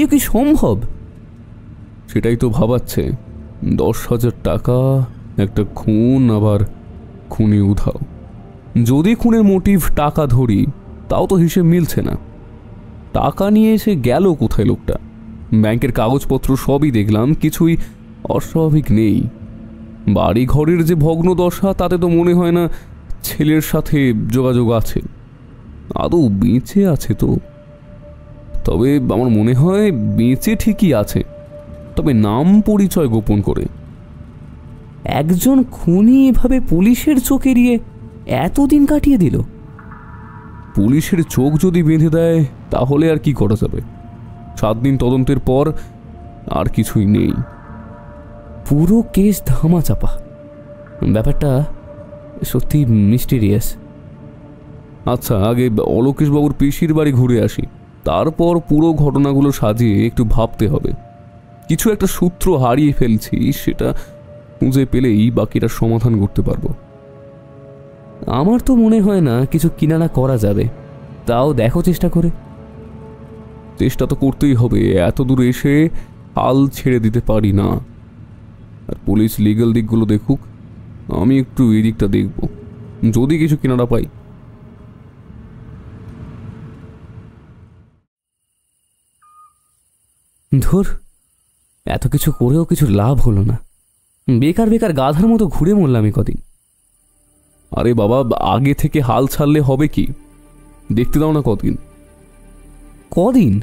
এ কি সম্ভব? সেটাই তো ভাবাচ্ছে। 10,000 টাকা, একটা খুন, আবার খুনি উধাও। যদি খুনের মোটিভ টাকা ধরি, তাও তো হিসেব মিলছে না। টাকা নিয়ে এসে গেল কোথায় লোকটা? ব্যাংকের কাগজপত্র সবই দেখলাম, কিছুই অস্বাভাবিক নেই। বাড়ি ঘরের যে ভগ্ন দশা, তাতে তো মনে হয় না ছেলের সাথে যোগাযোগ আছে। আদৌ বেঁচে আছে তো? তবে আমার মনে হয় বেঁচে ঠিকই আছে, তবে নাম পরিচয় গোপন করে। একজন খুনি এভাবে পুলিশের চোখ এড়িয়ে এতদিন কাটিয়ে দিল। পুলিশের চোখ যদি বেঁধে দেয়, তাহলে আর কি করা যাবে? 7 দিন তদন্তের পর আর কিছুই নেই। পুরো কেস ধামাচাপা। ব্যাপারটা সত্যি মিস্টিরিয়াস। আচ্ছা, আগে অলোকেশবাবুর পিসির বাড়ি ঘুরে আসি, তারপর পুরো ঘটনাগুলো সাজিয়ে একটু ভাবতে হবে। কিছু একটা সূত্র হারিয়ে ফেলছি, সেটা খুঁজে পেলেই বাকিটা সমাধান করতে পারবো। আমার তো মনে হয় না কিছু কিনারা করা যাবে, তাও দেখো চেষ্টা করে। চেষ্টা তো করতেই হবে, এত দূর এসে হাল ছেড়ে দিতে পারি না। আর পুলিশ লিগ্যাল দিকগুলো দেখুক, আমি একটু এই দিকটা দেখব, যদি কিছু কিনারা পাই। ধুর, এত কিছু করেও কিছু লাভ হলো না। বেকার বেকার গাধার মতো ঘুরে মরলাম এই কদিন। আরে বাবা, আগে থেকে হাল ছাড়লে হবে কি? দেখতে দাও না কদিন। কদিন?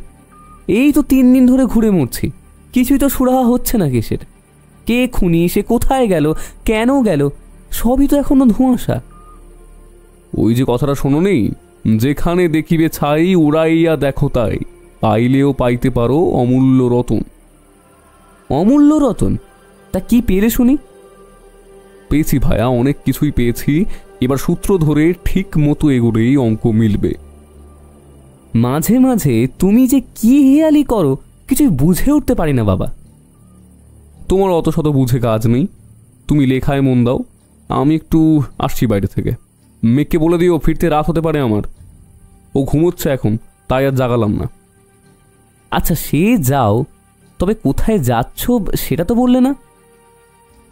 এই তো 3 দিন ধরে ঘুরে মরছি, কিছুই তো সুরাহা হচ্ছে না কেসের। কে খুনি, সে কোথায় গেল, কেন গেল, সবই তো এখনো ধোঁয়াশা। ওই যে কথাটা শোনো নেই, যেখানে দেখিবে ছাই উড়াইয়া দেখো তাই। পাইলেও পাইতে পারো অমূল্য রতন। অমূল্য রতন? তা কি পেরে শুনি? পেয়েছি ভায়া, অনেক কিছুই পেয়েছি। এবার সূত্র ধরে ঠিক মতো এগোলেই অঙ্ক মিলবে। মাঝে মাঝে তুমি যে কি হেয়ালি করো কিছুই বুঝে উঠতে পারি না বাবা। তোমার অত শত বুঝে কাজ নেই, তুমি লেখায় মন দাও। আমি একটু আসছি বাইরে থেকে। মেঘকে বলে দিও ফিরতে রাত হতে পারে আমার। ও ঘুমোচ্ছে এখন, তাই আর জাগালাম না। আচ্ছা সে যাও, তবে কোথায় যাচ্ছ সেটা তো বললে না।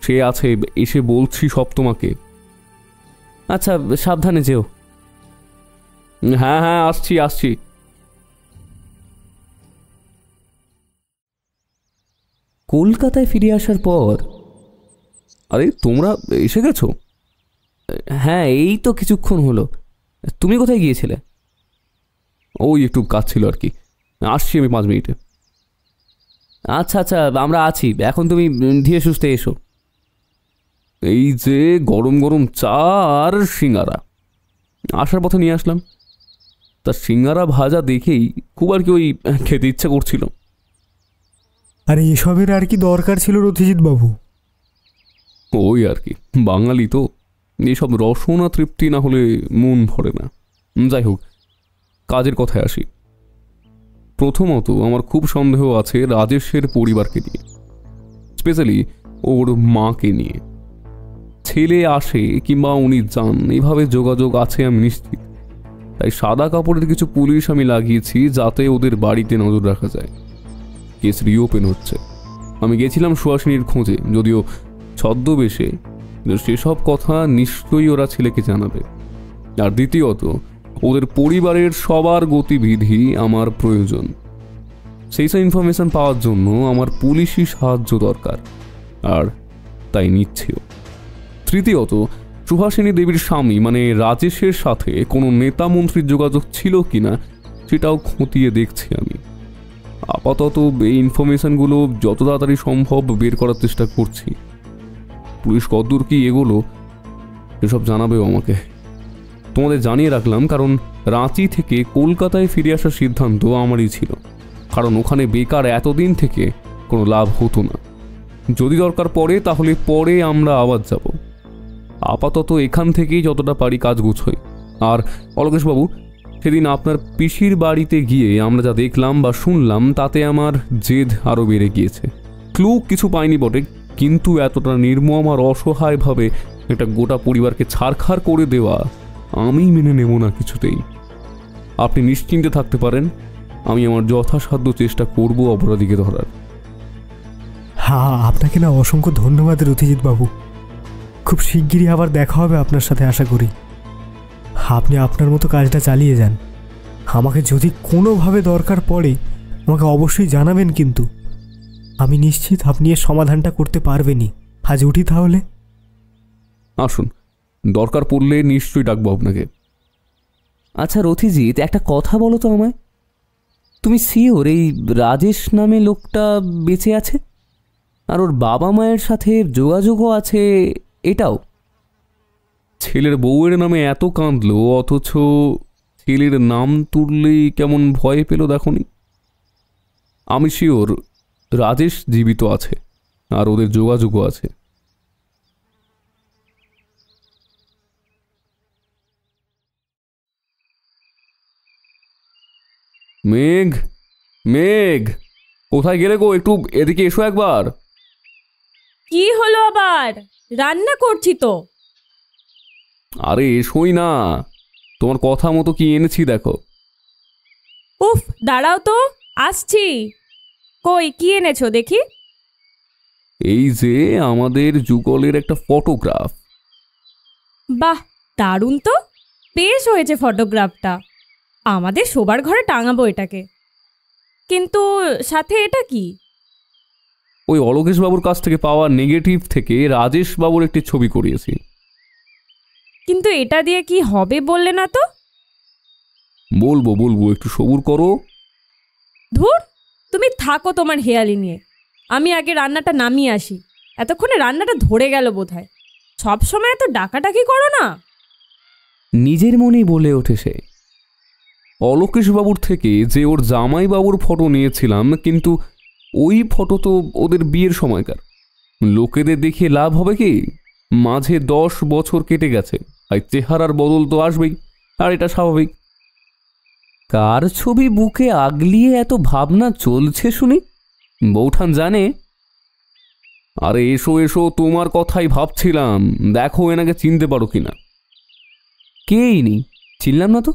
সে আছে, এসে বলছি সব তোমাকে। আচ্ছা সাবধানে যেও। হ্যাঁ হ্যাঁ, আসছি আসছি। কলকাতায় ফিরে আসার পর, আরে তোমরা এসে গেছো? হ্যাঁ এই তো কিছুক্ষণ হলো। তুমি কোথায় গিয়েছিলে? ওই একটু কাজ ছিল আর কি। আসছি আমি 5 মিনিটে। আচ্ছা আচ্ছা, আমরা আছি এখন, তুমি ধীরে সুস্থে এসো। এই যে গরম গরম চা আর সিঙ্গারা আসার পথে নিয়ে আসলাম। তা সিঙ্গারা ভাজা দেখেই খুব আর কি ওই খেতে ইচ্ছা করছিল। আরে এসবের আর কি দরকার ছিল রথিজিৎ বাবু? ওই আর কি, বাঙালি তো, এসব রসনা তৃপ্তি না হলে মন ভরে না। যাই হোক, কাজের কথায় আসি। প্রথমত আমার খুব সন্দেহ আছে রাজেশের পরিবারকে নিয়ে, স্পেশালি ওর মাকে নিয়ে। ছেলে আসে কিংবা উনি যান, এইভাবে যোগাযোগ আছে আমি নিশ্চিত। তাই সাদা কাপড়ের কিছু পুলিশ আমি লাগিয়েছি যাতে ওদের বাড়িতে নজর রাখা যায়। কেস রিওপেন হচ্ছে। আমি গেছিলাম সুহাসিনীর খোঁজে, যদিও ছদ্মবেশে, সেসব কথা নিশ্চয়ই ওরা ছেলেকে জানাবে। আর দ্বিতীয়ত ওদের পরিবারের সবার গতিবিধি আমার প্রয়োজন। সেই সব ইনফরমেশন পাওয়ার জন্য আমার পুলিশি সাহায্য দরকার, আর তাই নিচ্ছেও। তৃতীয়ত সুহাসিনী দেবীর স্বামী মানে রাজেশের সাথে কোনো নেতা মন্ত্রীর যোগাযোগ ছিল কিনা সেটাও খতিয়ে দেখছি আমি। আপাতত এই ইনফরমেশনগুলো যত তাড়াতাড়ি সম্ভব বের করার চেষ্টা করছি। পুলিশ কতদূর কি এগোলো এসব জানাবেও আমাকে। তোমাদের জানিয়ে রাখলাম, কারণ রাঁচি থেকে কলকাতায় ফিরে আসার সিদ্ধান্ত আমারই ছিল। কারণ ওখানে বেকার এতদিন থেকে কোনো লাভ হতো না। যদি দরকার পড়ে তাহলে পরে আমরা আবার যাব। আপাতত এখান থেকেই যতটা পারি কাজ গুছোই। আর অলোকেশবাবু, সেদিন আপনার পিসির বাড়িতে গিয়ে আমরা যা দেখলাম বা শুনলাম তাতে আমার জেদ আরও বেড়ে গিয়েছে। ক্লু কিছু পাইনি বটে, কিন্তু এতটা নির্মম আর অসহায়ভাবে একটা গোটা পরিবারকে ছারখার করে দেওয়া আমি মেনে নেব না কিছুতেই। আপনি নিশ্চিন্তে থাকতে পারেন, আমি আমার যথাসাধ্য চেষ্টা করব অপরাধীকে ধরার। হ্যাঁ, আপনাকে না অসংখ্য ধন্যবাদ রথিজিৎ বাবু। খুব শিগগিরই আবার দেখা হবে আপনার সাথে আশা করি। আপনি আপনার মতো কাজটা চালিয়ে যান। আমাকে যদি কোনোভাবে দরকার পড়ে আমাকে অবশ্যই জানাবেন, কিন্তু আমি নিশ্চিত আপনি এর সমাধানটা করতে পারবেনই। আজ উঠি তাহলে। আসুন, দরকার পড়লে নিশ্চয়ই ডাকবো আপনাকে। আচ্ছা রথিজিৎ, একটা কথা বলো তো আমায়, তুমি শিওর এই রাজেশ নামে লোকটা বেঁচে আছে আর ওর বাবা মায়ের সাথে যোগাযোগও আছে এটাও? ছেলের বউয়ের নামে এত কাঁদলো, অথচ ছেলের নাম তুললেই কেমন ভয় পেল দেখনি। আমি শিওর রাজেশ জীবিত আছে আর ওদের যোগাযোগও আছে। মেঘ, মেঘ, কোথায় গেলে গো? একটু এদিকে এসো একবার। কি হলো আবার? রান্না করছি তো। আরে এসোই না, তোমার কথা মতো কি এনেছি দেখো। উফ, দাঁড়াও তো, আসছি। কই কি এনেছো দেখি? এই যে আমাদের যুগলের একটা ফটোগ্রাফ। বাহ, দারুণ তো, বেশ হয়েছে ফটোগ্রাফটা। আমাদের শোবার ঘরে টাঙাবো এটাকে। কিন্তু সাথে এটা কি? ওই অলোকেশবাবুর কাছ থেকে পাওয়া নেগেটিভ থেকে রাজেশবাবুর একটি ছবি করিয়েছি। কিন্তু এটা দিয়ে কি হবে বললে না তো? বলবো বলবো, একটু সবুর করো। ধুর, তুমি থাকো তোমার হেয়ালি নিয়ে। আমি আগে রান্নাটা নামিয়ে আসি। এতক্ষণে রান্নাটা ধরে গেল বোধহয়। সব সময় এত ডাকাডাকি করো না। নিজের মনেই বলে ওঠে সে। অলোকেশবাবুর থেকে যে ওর জামাইবাবুর ফটো নিয়েছিলাম, কিন্তু ওই ফটো তো ওদের বিয়ের সময়কার। লোকেদের দেখিয়ে লাভ হবে কি? মাঝে 10 বছর কেটে গেছে, আর চেহারার বদল তো আসবেই, আর এটা স্বাভাবিক। কার ছবি বুকে আগলিয়ে এত ভাবনা চলছে শুনি? বৌঠান জানে? আরে এসো এসো, তোমার কথাই ভাবছিলাম। দেখো এনাকে চিনতে পারো কিনা। কে ইনি? চিনলাম না তো।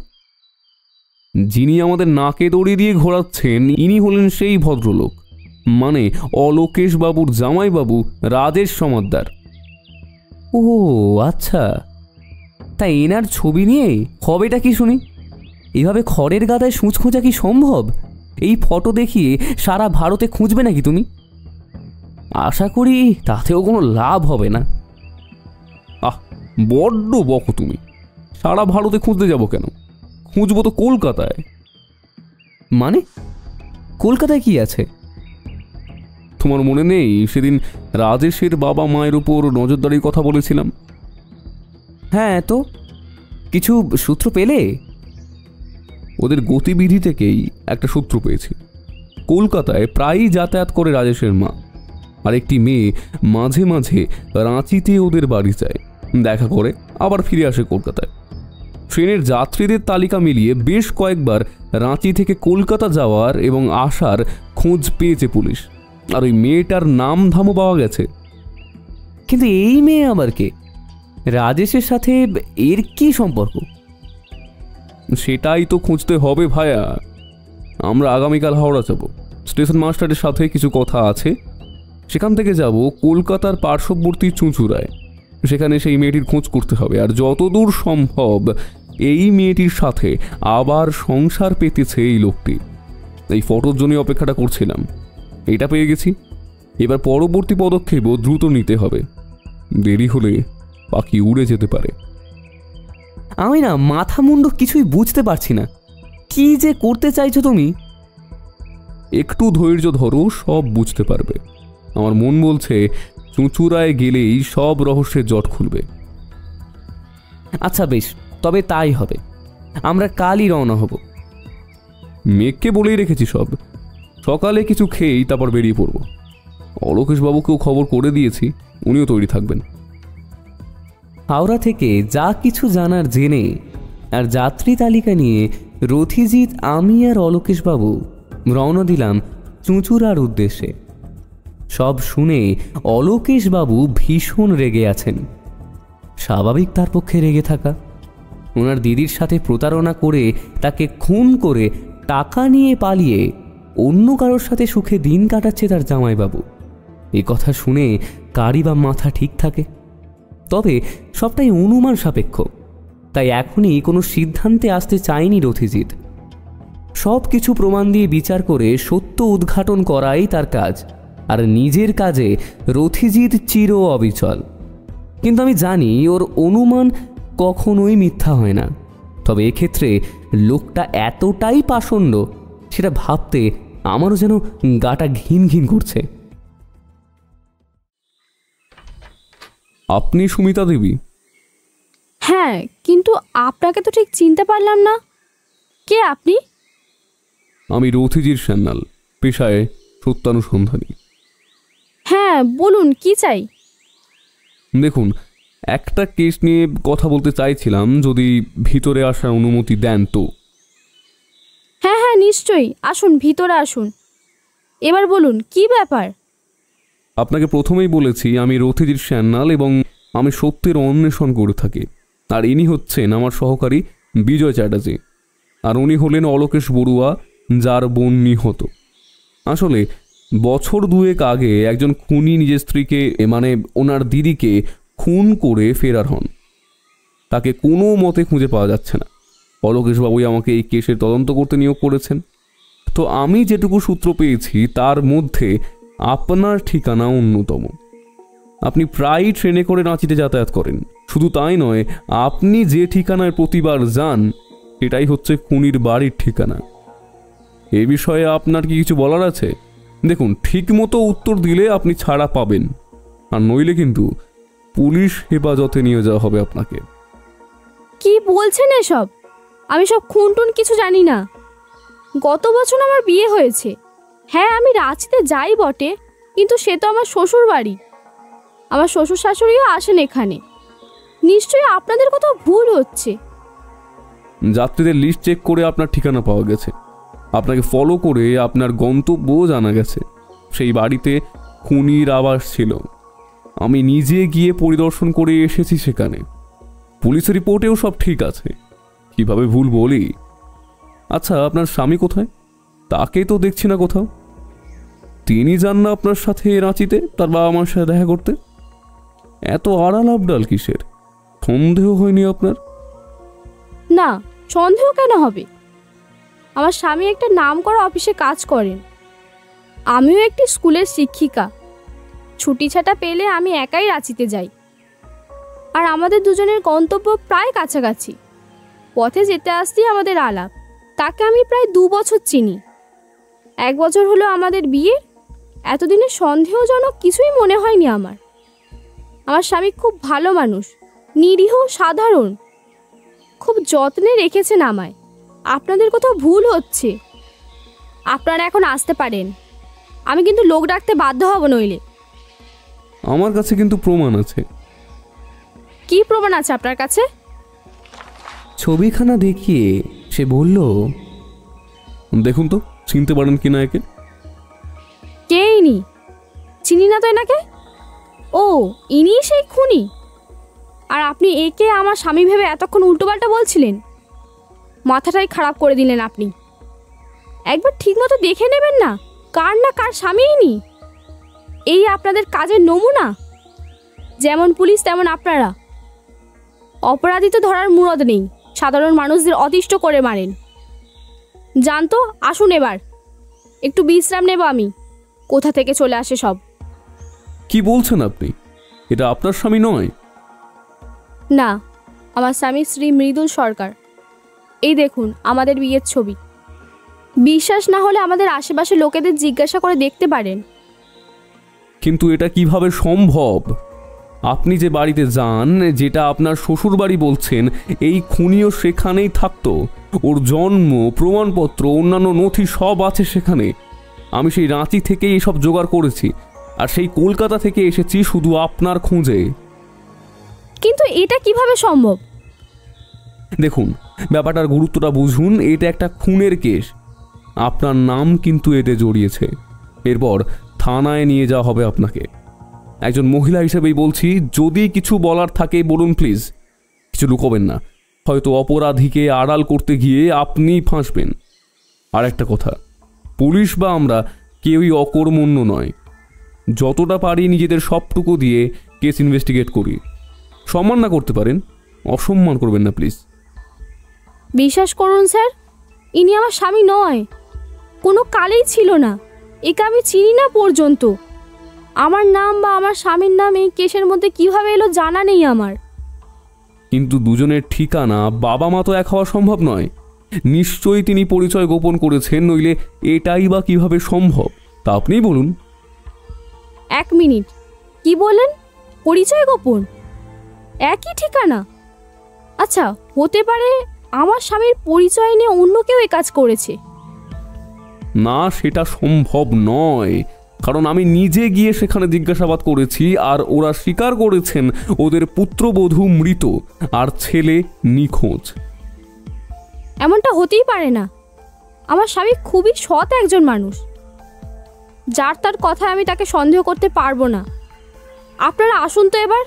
যিনি আমাদের নাকে দড়ি দিয়ে ঘোরাচ্ছেন, ইনি হলেন সেই ভদ্রলোক, মানে অলোকেশবাবুর জামাইবাবু রাজেশ সমাদ্দার। ও আচ্ছা, তা এনার ছবি নিয়ে হবেটা কি শুনি? এভাবে খড়ের গাদায় সূচ খোঁজা কি সম্ভব? এই ফটো দেখিয়ে সারা ভারতে খুঁজবে নাকি তুমি? আশা করি তাতেও কোনো লাভ হবে না। আহ, বড্ড বকো তুমি। সারা ভারতে খুঁজতে যাব কেন? খুঁজবো তো কলকাতায়। মানে কলকাতায় কি আছে? তোমার মনে নেই সেদিন রাজেশের বাবা মায়ের উপর নজরদারির কথা বলেছিলাম? হ্যাঁ, তো কিছু সূত্র পেলে? ওদের গতিবিধি থেকেই একটা সূত্র পেয়েছি। কলকাতায় প্রায়ই যাতায়াত করে রাজেশের মা, আর একটি মেয়ে মাঝে মাঝে রাঁচিতে ওদের বাড়ি যায়, দেখা করে আবার ফিরে আসে কলকাতায়। ট্রেনের যাত্রীদের তালিকা মিলিয়ে বেশ কয়েকবার রাঁচি থেকে কলকাতা যাওয়ার এবং আসার খোঁজ পেয়েছে পুলিশ, আর ওই মেয়েটার নাম ধামও পাওয়া গেছে। কিন্তু এই মেয়ে আবার কে? রাজেশের সাথে এর কি সম্পর্ক? সেটাই তো খুঁজতে হবে ভাইয়া। আমরা আগামীকাল হাওড়া যাব। স্টেশন মাস্টারের সাথে কিছু কথা আছে। সেখান থেকে যাব কলকাতার পার্শ্ববর্তী চুঁচুড়ায়। সেখানে সেই মেয়েটির খোঁজ করতে হবে, আর যতদূর সম্ভব এই মেয়েটির সাথে আবার সংসার পেতেছে এই লোকটি। এই ফটোর জন্যই অপেক্ষাটা করছিলাম। এটা পেয়ে গেছি। এবার পরবর্তী পদক্ষেপও দ্রুত নিতে হবে। দেরি হলে পাখি উড়ে যেতে পারে। আমি না মাথা মুন্ডু কিছুই বুঝতে পারছি না। কি যে করতে চাইছো তুমি? একটু ধৈর্য ধরো, সব বুঝতে পারবে। আমার মন বলছে চুঁচুড়ায় গেলেই সব রহস্যের জট খুলবে। আচ্ছা বেশ, তবে তাই হবে। আমরা কালই রওনা হব। মেঘকে বলেই রেখেছি সব। সকালে কিছু খেয়েই তারপর বেরিয়ে পড়ব। অলোকেশবাবুকেও খবর করে দিয়েছি, উনিও তৈরি থাকবেন। হাওড়া থেকে যা কিছু জানার জেনে আর যাত্রী তালিকা নিয়ে রথিজিৎ, আমি আর অলোকেশবাবু রওনা দিলাম চুঁচুড়ার উদ্দেশ্যে। সব শুনে অলোকেশবাবু ভীষণ রেগে আছেন। স্বাভাবিক তার পক্ষে রেগে থাকা। ওনার দিদির সাথে প্রতারণা করে তাকে খুন করে টাকা নিয়ে পালিয়ে অন্য কারোর সাথে সুখে দিন কাটাচ্ছে তার জামাইবাবু। এ কথা শুনে কারই বা মাথা ঠিক থাকে? তবে সবটাই অনুমান সাপেক্ষ, তাই এখনই কোনো সিদ্ধান্তে আসতে চায়নি রথিজিৎ। সব কিছু প্রমাণ দিয়ে বিচার করে সত্য উদ্ঘাটন করাই তার কাজ, আর নিজের কাজে রথিজিৎ চির অবিচল। কিন্তু আমি জানি ওর অনুমান কখনোই মিথ্যা হয় না। তবে এক্ষেত্রে লোকটা এতটাই পাষণ্ড, সেটা ভাবতে আমারও যেন গাটা ঘিন ঘিন করছে। আপনি সুমিতা দেবী? হ্যাঁ, কিন্তু আপনাকে তো ঠিক চিনতে পারলাম না। কে আপনি? আমি রথিজিৎ সান্যাল, পেশায় সত্যানুসন্ধানী। হ্যাঁ বলুন, কি চাই? দেখুন, একটা কেস নিয়ে কথা বলতে চাইছিলাম, যদি ভিতরে আসার অনুমতি দেন তো। হ্যাঁ হ্যাঁ নিশ্চয়ই, আসুন, ভিতরে আসুন। এবার বলুন কি ব্যাপার? আপনাকে প্রথমেই বলেছি আমি রথিজিৎ সান্যাল এবং আমি সত্যের অন্বেষণ করে থাকি। আর ইনি হচ্ছেন আমার সহকারী বিজয় চ্যাটার্জি, আর উনি হলেন অলোকেশ বড়ুয়া, যার বোন নিহত। আসলে বছর দুয়েক আগে একজন খুনি নিজের স্ত্রীকে, মানে ওনার দিদিকে খুন করে ফেরার হন। তাকে কোনো মতে খুঁজে পাওয়া যাচ্ছে না। অলোকেশবাবুই আমাকে এই কেসের তদন্ত করতে নিয়োগ করেছেন। তো আমি যেটুকু সূত্র পেয়েছি তার মধ্যে আপনার ঠিকানা অন্যতম। আপনি প্রায় ট্রেনে করে রাঁচিতে যাতায়াত করেন। শুধু তাই নয়, আপনি যে ঠিকানায় প্রতিবার যান সেটাই হচ্ছে খুনির বাড়ির ঠিকানা। এ বিষয়ে আপনার কি কিছু বলার আছে? দেখুন, ঠিকমতো উত্তর দিলে আপনি ছাড়া পাবেন, আর নইলে কিন্তু পুলিশ হেফাজতে নিয়ে যাওয়া হবে আপনাকে। কি বলছেন এসব? আমি সব খুনটুন কিছু জানি না। গত বছর আমার বিয়ে হয়েছে। হ্যাঁ, আমি রাঁচিতে যাই বটে, কিন্তু সে তো আমার শ্বশুর বাড়ি। আমার শ্বশুর শাশুড়িও আসেন এখানে। নিশ্চয়ই আপনাদের কোথাও ভুল হচ্ছে। যাত্রীদের লিস্ট চেক করে আপনার ঠিকানা পাওয়া গেছে। আপনাকে ফলো করে আপনার গন্তব্য জানা গেছে। সেই বাড়িতে খুনির আবাস ছিল। আমি নিজে গিয়ে পরিদর্শন করে এসেছি সেখানে। পুলিশের রিপোর্টেও সব ঠিক আছে। কিভাবে ভুল বলি? আচ্ছা, আপনার স্বামী কোথায়? তাকে তো দেখছি না কোথাও। তিনি যান না আপনার সাথে রাঁচিতে তার বাবা মার সাথে দেখা করতে? এত আড়াল আবডাল কিসের? সন্দেহ হয়নি আপনার? না, সন্দেহ কেন হবে? আমার স্বামী একটা নামকরা অফিসে কাজ করেন। আমিও একটি স্কুলের শিক্ষিকা। ছুটি ছাটা পেলে আমি একাই রাঁচিতে যাই। আর আমাদের দুজনের গন্তব্য প্রায় কাছাকাছি। পথে যেতে আসতেই আমাদের আলাপ। তাকে আমি প্রায় 2 বছর চিনি। 1 বছর হলো আমাদের বিয়ে। এতদিনে সন্দেহজনক কিছুই মনে হয়নি আমার। আমার স্বামী খুব ভালো মানুষ, নিরীহ, সাধারণ। খুব যত্নে রেখেছেন আমায়। আপনাদের কোথাও ভুল হচ্ছে। আপনারা এখন আসতে পারেন। আমি কিন্তু লোক ডাকতে বাধ্য হব নইলে। আমার কাছে কিন্তু প্রমাণ আছে। কি প্রমাণ আছে আপনার কাছে? ছবিখানা দেখিয়ে সে বলল, দেখুন তো, চিনতে পারেন কিনা একে? কে ইনি? চিনি না তো এনাকে। ও, ইনি সেই খুনি। আর আপনি একে আমার স্বামী ভেবে এতক্ষণ উল্টোপাল্টা বলছিলেন। মাথাটাই খারাপ করে দিলেন আপনি। একবার ঠিকমতো দেখে নেবেন না কার না কার স্বামী ইনি। এই আপনাদের কাজের নমুনা। যেমন পুলিশ তেমন আপনারা। অপরাধী তো ধরার মুরদ নেই, সাধারণ মানুষদের অতিষ্ঠ করে মারেন। জানতো, আসুন এবার একটু বিশ্রাম নেব আমি। কোথা থেকে চলে আসে সব। কি বলছেন আপনি? এটা আপনার স্বামী নয়? না, আমার স্বামী শ্রী মৃদুল সরকার। এই দেখুন আমাদের বিয়ের ছবি। বিশ্বাস না হলে আমাদের আশেপাশে লোকেদের জিজ্ঞাসা করে দেখতে পারেন। কিন্তু এটা কিভাবে সম্ভব? আপনি যে বাড়িতে যান, যেটা আপনার শ্বশুর বাড়ি বলছেন, এই খুনিও সেখানেই থাকতো। ওর জন্ম, প্রমাণপত্র, অন্যান্য নথি সব আছে সেখানে। আমি সেই রাঁচি থেকেই এসব জোগাড় করেছি, আর সেই কলকাতা থেকে এসেছি শুধু আপনার খোঁজে। কিন্তু এটা কিভাবে সম্ভব? দেখুন, ব্যাপারটার গুরুত্বটা বুঝুন। এটা একটা খুনের কেস। আপনার নাম কিন্তু এতে জড়িয়েছে। এরপর থানায় নিয়ে যাওয়া হবে আপনাকে। একজন মহিলা হিসেবেই বলছি, যদি কিছু বলার থাকে বলুন প্লিজ। কিছু লুকোবেন না। হয়তো অপরাধীকে আড়াল করতে গিয়ে আপনিই ফাঁসবেন। আর একটা কথা, পুলিশ বা আমরা কেউই অকর্মণ্য নয়। যতটা পারি নিজেদের সবটুকু দিয়ে কেস ইনভেস্টিগেট করি। সম্মান না করতে পারেন, অসম্মান করবেন না প্লিজ। বিশ্বাস করুন স্যার, ইনি আমার স্বামী নয়। কোনো কালেই ছিল না। একে আমি চিনি না পর্যন্ত। আমার নাম বা আমার স্বামীর নাম এই কেসের মধ্যে কিভাবে এলো জানা নেই আমার। কিন্তু দুজনের ঠিকানা, বাবা মা তো এক হওয়া সম্ভব নয়। নিশ্চয়ই তিনি পরিচয় গোপন করেছেন, নইলে এটাই বা কিভাবে সম্ভব তা আপনিই বলুন। 1 মিনিট, কি বলেন? পরিচয় গোপন? একই ঠিকানা? আচ্ছা, হতে পারে আমার স্বামীর পরিচয় নিয়ে অন্য কেউ এই কাজ করেছে। না, সেটা সম্ভব নয়। কারণ আমি নিজে গিয়ে সেখানে জিজ্ঞাসাবাদ করেছি, আর ওরা স্বীকার করেছেন ওদের পুত্রবধূ মৃত আর ছেলে নিখোঁজ। এমনটা হতেই পারে না। আমার স্বামী খুবই সৎ একজন মানুষ। যার তার কথায় আমি তাকে সন্দেহ করতে পারবো না। আপনারা আসুন তো এবার।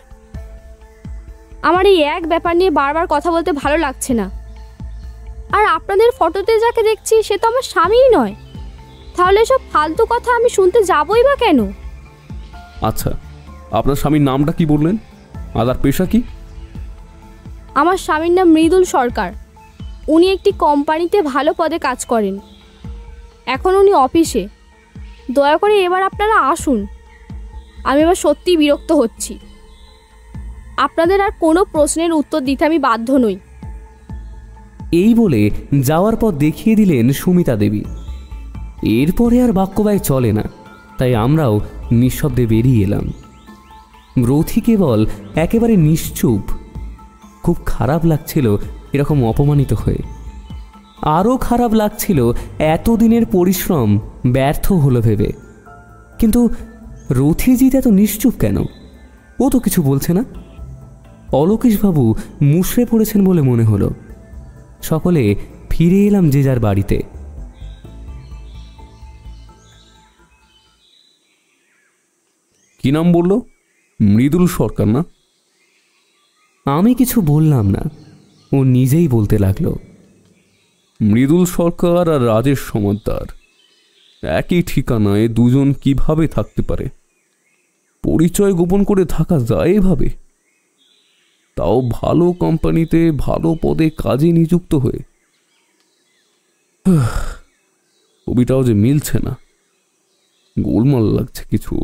আমার এই এক ব্যাপার নিয়ে বারবার কথা বলতে ভালো লাগছে না। আর আপনাদের ফটোতে যাকে দেখছি সে তো আমার স্বামীই নয়। তাহলে সব ফালতু কথা আমি শুনতে যাবই বা কেন? আচ্ছা, আপনার স্বামীর নামটা কি বললেন? আর পেশা কি? আমার স্বামীর নাম মৃদুল সরকার। উনি একটি কোম্পানিতে ভালো পদে কাজ করেন। এখন উনি অফিসে। দয়া করে এবার আপনারা আসুন। আমি এবার সত্যিই বিরক্ত হচ্ছি। আপনাদের আর কোনো প্রশ্নের উত্তর দিতে আমি বাধ্য নই। এই বলে যাওয়ার পর দেখিয়ে দিলেন সুমিতা দেবী। এরপরে আর বাক্যবায় চলে না, তাই আমরাও নিঃশব্দে বেরিয়ে এলাম। রথি কেবল একেবারে নিশ্চুপ। খুব খারাপ লাগছিল এরকম অপমানিত হয়ে। আরও খারাপ লাগছিল এতদিনের পরিশ্রম ব্যর্থ হলো ভেবে। কিন্তু রথিজিৎ এত নিশ্চুপ কেন? ও তো কিছু বলছে না। অলোকেশবাবু মুষড়ে পড়েছেন বলে মনে হলো। সকলে ফিরে এলাম যে যার বাড়িতে। কি নাম বললো? মৃদুল সরকার না? আমি কিছু বললাম না, ও নিজেই বলতে লাগলো। মৃদুল সরকার আর রাজেশ সমাদ্দার একই ঠিকানায় দুজন কিভাবে থাকতে পারে? পরিচয় গোপন করে থাকা যায় এভাবে? তাও ভালো কোম্পানিতে ভালো পদে কাজে নিযুক্ত হয়ে। ছবিটাও যে মিলছে না, গোলমাল লাগছে কিছু।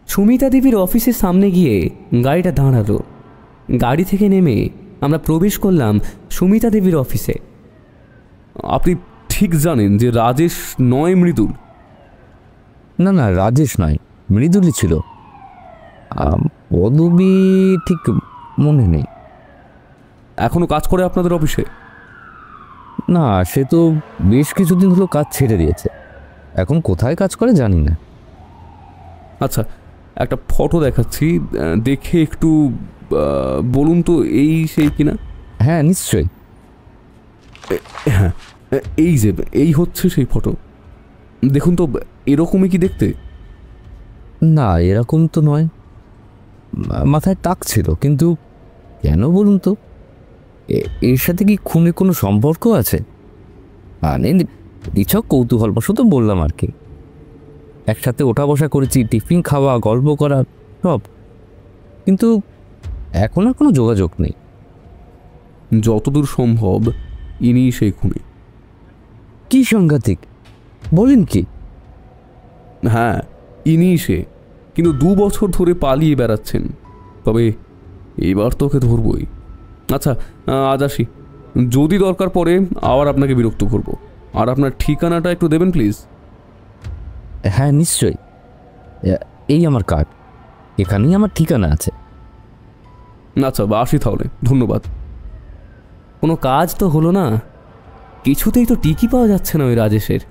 সুমিতা দেবীর অফিসের সামনে গিয়ে গাড়িটা দাঁড়ালো। গাড়ি থেকে নেমে আমরা প্রবেশ করলাম সুমিতা দেবীর অফিসে। আপনি ঠিক জানেন যে রাজেশ নয় মৃদুল? না না, রাজেশ নয়, মৃদুলই ছিল। পদবী ঠিক মনে নেই। এখনো কাজ করে আপনাদের অফিসে? না, সে তো বেশ কিছুদিন হলো কাজ ছেড়ে দিয়েছে। এখন কোথায় কাজ করে জানি না। আচ্ছা, একটা ফটো দেখাচ্ছি, দেখে একটু বলুন তো এই সেই কিনা। হ্যাঁ নিশ্চয়ই। হ্যাঁ, এই যে এই হচ্ছে সেই ফটো। দেখুন তো, এরকমই কি দেখতে? না, এরকম তো নয়। মাথায় টাক ছিল, কিন্তু কেন বলুন তো? এর সাথে কি খুনে কোনো সম্পর্ক আছে? মানে নিছক কৌতূহলবশত বললাম আর কি। একসাথে ওঠা বসা করেছি, টিফিন খাওয়া, গল্প করা, সব। কিন্তু এখন আর কোনো যোগাযোগ নেই। যতদূর সম্ভব ইনি সেই খুনি। কি সাংঘাতিক, বলেন কি? হ্যাঁ, ইনি সে, কিন্তু 2 বছর ধরে পালিয়ে বেড়াচ্ছেন। তবে এবার তোকে ধরবই। আচ্ছা, আজ আসি। যদি দরকার পড়ে আবার আপনাকে বিরক্ত করব। আর আপনার ঠিকানাটা একটু দেবেন প্লিজ। হ্যাঁ নিশ্চয়ই, এই আমার কার্ড, এখানেই আমার ঠিকানা আছে। আচ্ছা, আসি তাহলে, ধন্যবাদ। কোনো কাজ তো হলো না, কিছুতেই তো টিকি পাওয়া যাচ্ছে না ওই রাজেশের।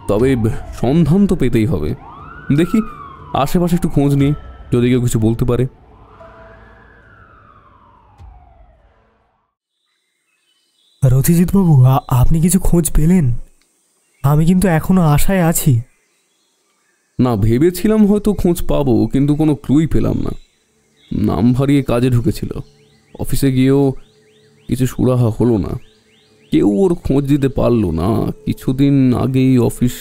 তবে সন্ধান তো পেতেই হবে। দেখি আশেপাশে একটু খোঁজ নিই, যদি কেউ কিছু বলতে পারে। রথিজিৎবাবু, আপনি কিছু খোঁজ পেলেন? আমি কিন্তু এখনো আশায় আছি। না, ভেবেছিলাম হয়তো খোঁজ পাবো, কিন্তু কোনো ক্লুই পেলাম না। নাম ভারিয়ে কাজে ঢুকেছিল, অফিসে গিয়েও কিছু সুরাহা হলো না। কেউ ওর খোঁজ দিতে পারলো না। কিছুদিন আগেই অফিস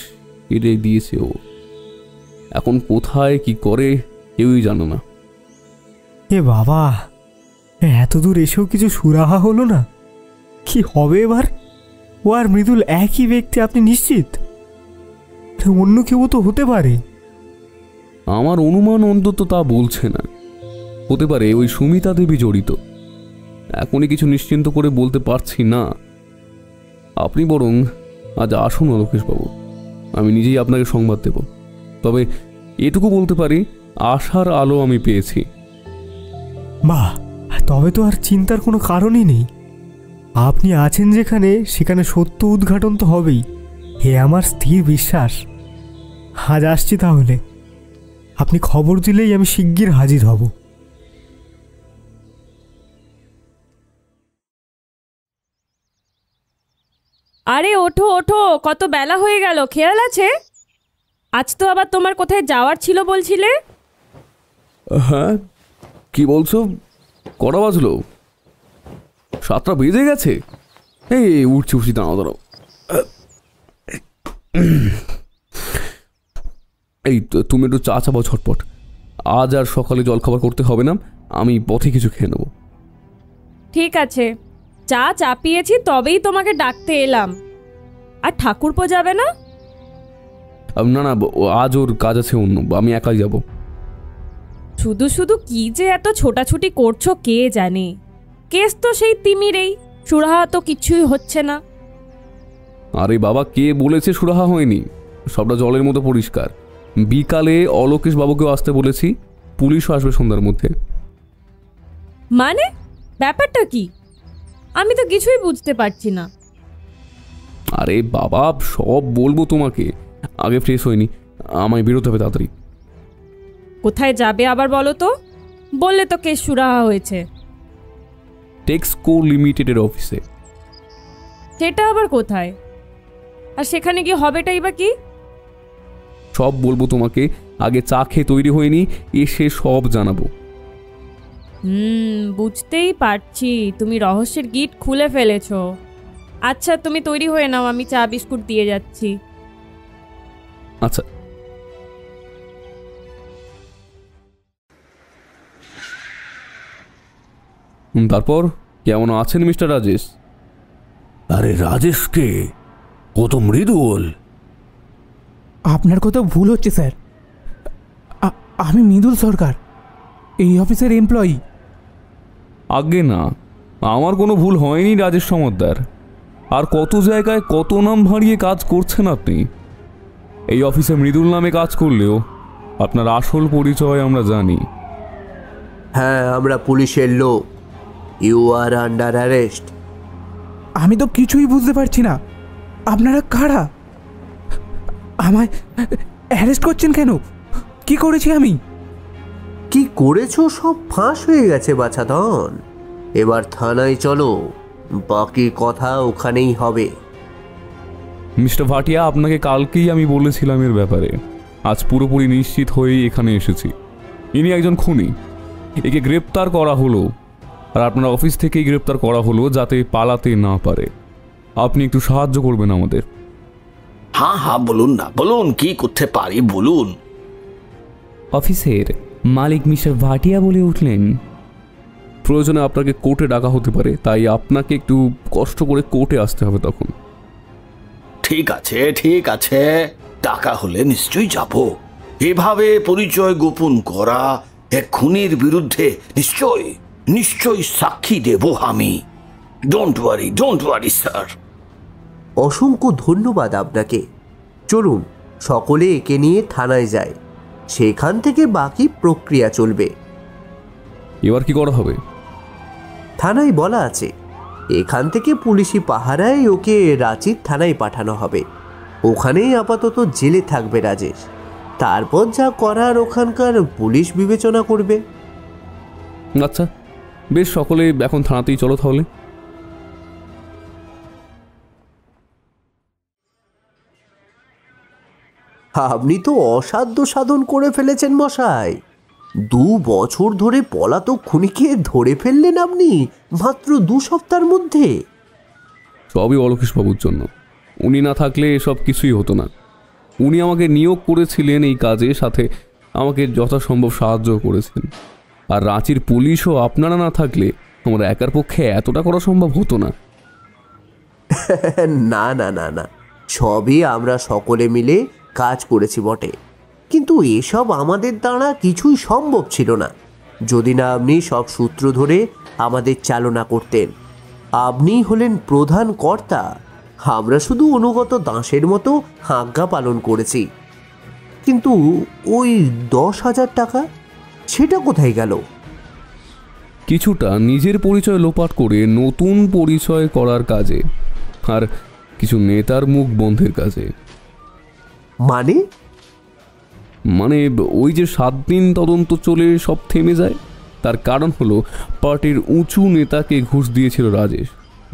ছেড়ে দিয়েছে ও। এখন কোথায় কি করে কেউই জানে না। এ বাবা, এত দূর এসেও কিছু সুরাহা হলো না? কি হবে এবার? ও আর মৃদুল একই ব্যক্তি, আপনি নিশ্চিত? অন্য কেউ তো হতে পারে। আমার অনুমান অন্তত তা বলছে না। হতে পারে ওই সুমিতা দেবী জড়িত। এখনই কিছু নিশ্চিন্ত করে বলতে পারছি না। আপনি বরং আজ আসুন অলোকেশবাবু, আমি নিজেই আপনাকে সংবাদ দেব। তবে এটুকু বলতে পারি, আশার আলো আমি পেয়েছি। বাহ, তবে তো আর চিন্তার কোনো কারণই নেই। আপনি আছেন যেখানে, সেখানে সত্য উদ্ঘাটন তো হবেই, হে আমার স্থির বিশ্বাস। আজ আসছি তাহলে। আপনি খবর দিলেই আমি শিগগির হাজির হব। আরে ওঠো ওঠো, কত বেলা হয়ে গেল, খেয়াল আছে? আজ তো আবার তোমার কোথায় যাওয়ার ছিল বলছিলে? হ্যাঁ, কি বলছো? কটা বাজলো? 7টা বেজে গেছে। এই উঠছি, দাঁড়াও দাঁড়াও। এই তুমি একটু চা চাপাও ঝটপট। আজ আর সকালে জলখাবার করতে হবে না, আমি পথে কিছু খেয়ে নেবো। ঠিক আছে, চা চাপিয়েছি তবেই তোমাকে ডাকতে এলাম। আর ঠাকুরপো যাবে না? না না, আজ ওর কাজ আছে অন্য, আমি একাই যাব। শুধু শুধু কি যে এত ছোটাছুটি করছো কে জানে। কেস তো সেই তিমিরেই, সুরাহা তো কিছুই হচ্ছে না। আরে বাবা, কে বলেছে সুরাহা হয়নি? সবটা জলের মতো পরিষ্কার। বিকালে অলোকেশ বাবুকেও আসতে বলেছি, পুলিশও আসবে সন্ধ্যার মধ্যে। মানে ব্যাপারটা কি? আমি তো কিছুই বুঝতে পারছি না। আরে বাবা, সব বলবো তোমাকে, আগে ফ্রেশ হয়নি, আমায় বেরোতে হবে তাড়াতাড়ি। কোথায় যাবে আবার বলো তো? বললে তো কেস সুরাহা হয়েছে। টেক্সকো লিমিটেডের অফিসে। সেটা আবার কোথায়? আর সেখানে গিয়ে হবেটাই বা কি? সব বলবো তোমাকে, আগে চা খেয়ে তৈরি হয়নি, এসে সব জানাবো। বুঝতেই পারছি তুমি রহস্যের গিট খুলে ফেলেছো। আচ্ছা তুমি তৈরি হয়ে নাও, আমি চা বিস্কুট দিয়ে যাচ্ছি। আচ্ছা। তারপর কেমন আছেন মিস্টার রাজেশ? আরে রাজেশকে, কত মৃদুল। আপনার কোথাও ভুল হচ্ছে স্যার। আমি মৃদুল সরকার, এই অফিসের এমপ্লয়ি। আগে না, আমার কোনো ভুল হয়নি রাজেশ সমদ্দার। আর কত জায়গায় কত নাম ভাঁড়িয়ে কাজ করছেন আপনি। এই অফিসে মৃদুল নামে কাজ করলেও আপনার আসল পরিচয় আমরা জানি। হ্যাঁ, আমরা পুলিশের লোক। You are under arrest. আমি তো কিছুই বুঝতে পারছি না, আপনারা কারা? আমায় অ্যারেস্ট করছেন কেন? কি করেছি আমি? কি করেছো সব ফাঁস হয়ে গেছে বাছাধন। এবার থানায় চলো, বাকি কথা ওখানেই হবে। মিস্টার ভাটিয়া, আপনাকে কালকেই আমি বলেছিলাম এর ব্যাপারে। আজ পুরোপুরি নিশ্চিত হয়েই এখানে এসেছি। ইনি একজন খুনি, একে গ্রেপ্তার করা হলো, আর আপনার অফিস থেকেই গ্রেপ্তার করা হলো যাতে পালাতে না পারে। আপনি একটু সাহায্য করবেন আমাদের। হ্যাঁ হ্যাঁ, বলুন না, বলুন কি করতে পারি বলুন। অফিসের মালিক মিস্টার ভাটিয়া বলে উঠলেন, প্রয়োজনে আপনাকে কোর্টে ডাকা হতে পারে, তাই আপনাকে একটু কষ্ট করে কোর্টে আসতে হবে তখন। ঠিক আছে ঠিক আছে, টাকা হলে নিশ্চয়ই যাব। এভাবে পরিচয় গোপন করা এক খুনির বিরুদ্ধে নিশ্চয়ই নিশ্চয়ই সাক্ষী দেব আমি। Don't worry sir. অসংখ্য ধন্যবাদ আপনাকে। চলুন সকলে একে নিয়ে থানায় যায়, সেখান থেকে বাকি প্রক্রিয়া চলবে। এবার কি করা হবে? থানায় বলা আছে এখান থেকে পুলিশি পাহারায় ওকে রাঁচির থানায় পাঠানো হবে। ওখানেই আপাতত জেলে থাকবে রাজেশ। তারপর যা করার ওখানকার পুলিশ বিবেচনা করবে। আচ্ছা বেশ, সকলে এখন থানাতেই চলো তাহলে। আপনি তো অসাধ্য সাধন করে ফেলেছেন মশাই। 2 বছর ধরে পলাতক খুনিকে ধরে ফেললেন আপনি মাত্র 2 সপ্তাহের মধ্যে। সবই অলোকেশ বাবুর জন্য। উনি না থাকলে এসব কিছুই হতো না। উনি আমাকে নিয়োগ করেছিলেন এই কাজে, সাথে আমাকে যথাসম্ভব সাহায্য করেছেন। আর রাঁচির পুলিশও আপনারা না থাকলে আমার একার পক্ষে এতটা করা সম্ভব হতো না। না না না না, সবই আমরা সকলে মিলে কাজ করেছি বটে, কিন্তু এসব আমাদের দ্বারা কিছুই সম্ভব ছিল না যদি না আপনি সব সূত্র ধরে আমাদের চালনা করতেন। আপনি হলেন প্রধান কর্তা, আমরা শুধু অনুগত দাসের মতো আজ্ঞা পালন করেছি। কিন্তু ওই 10,000 টাকা, সেটা কোথায় গেল? কিছুটা নিজের পরিচয় লোপাট করে নতুন পরিচয় করার কাজে, আর কিছু নেতার মুখ বন্ধের কাজে। মানে ওই যে 7 দিন তদন্ত চলে সব থেমে যায়, তার কারণ হলো পার্টির উঁচু নেতাকে ঘুষ দিয়েছিল রাজেশ,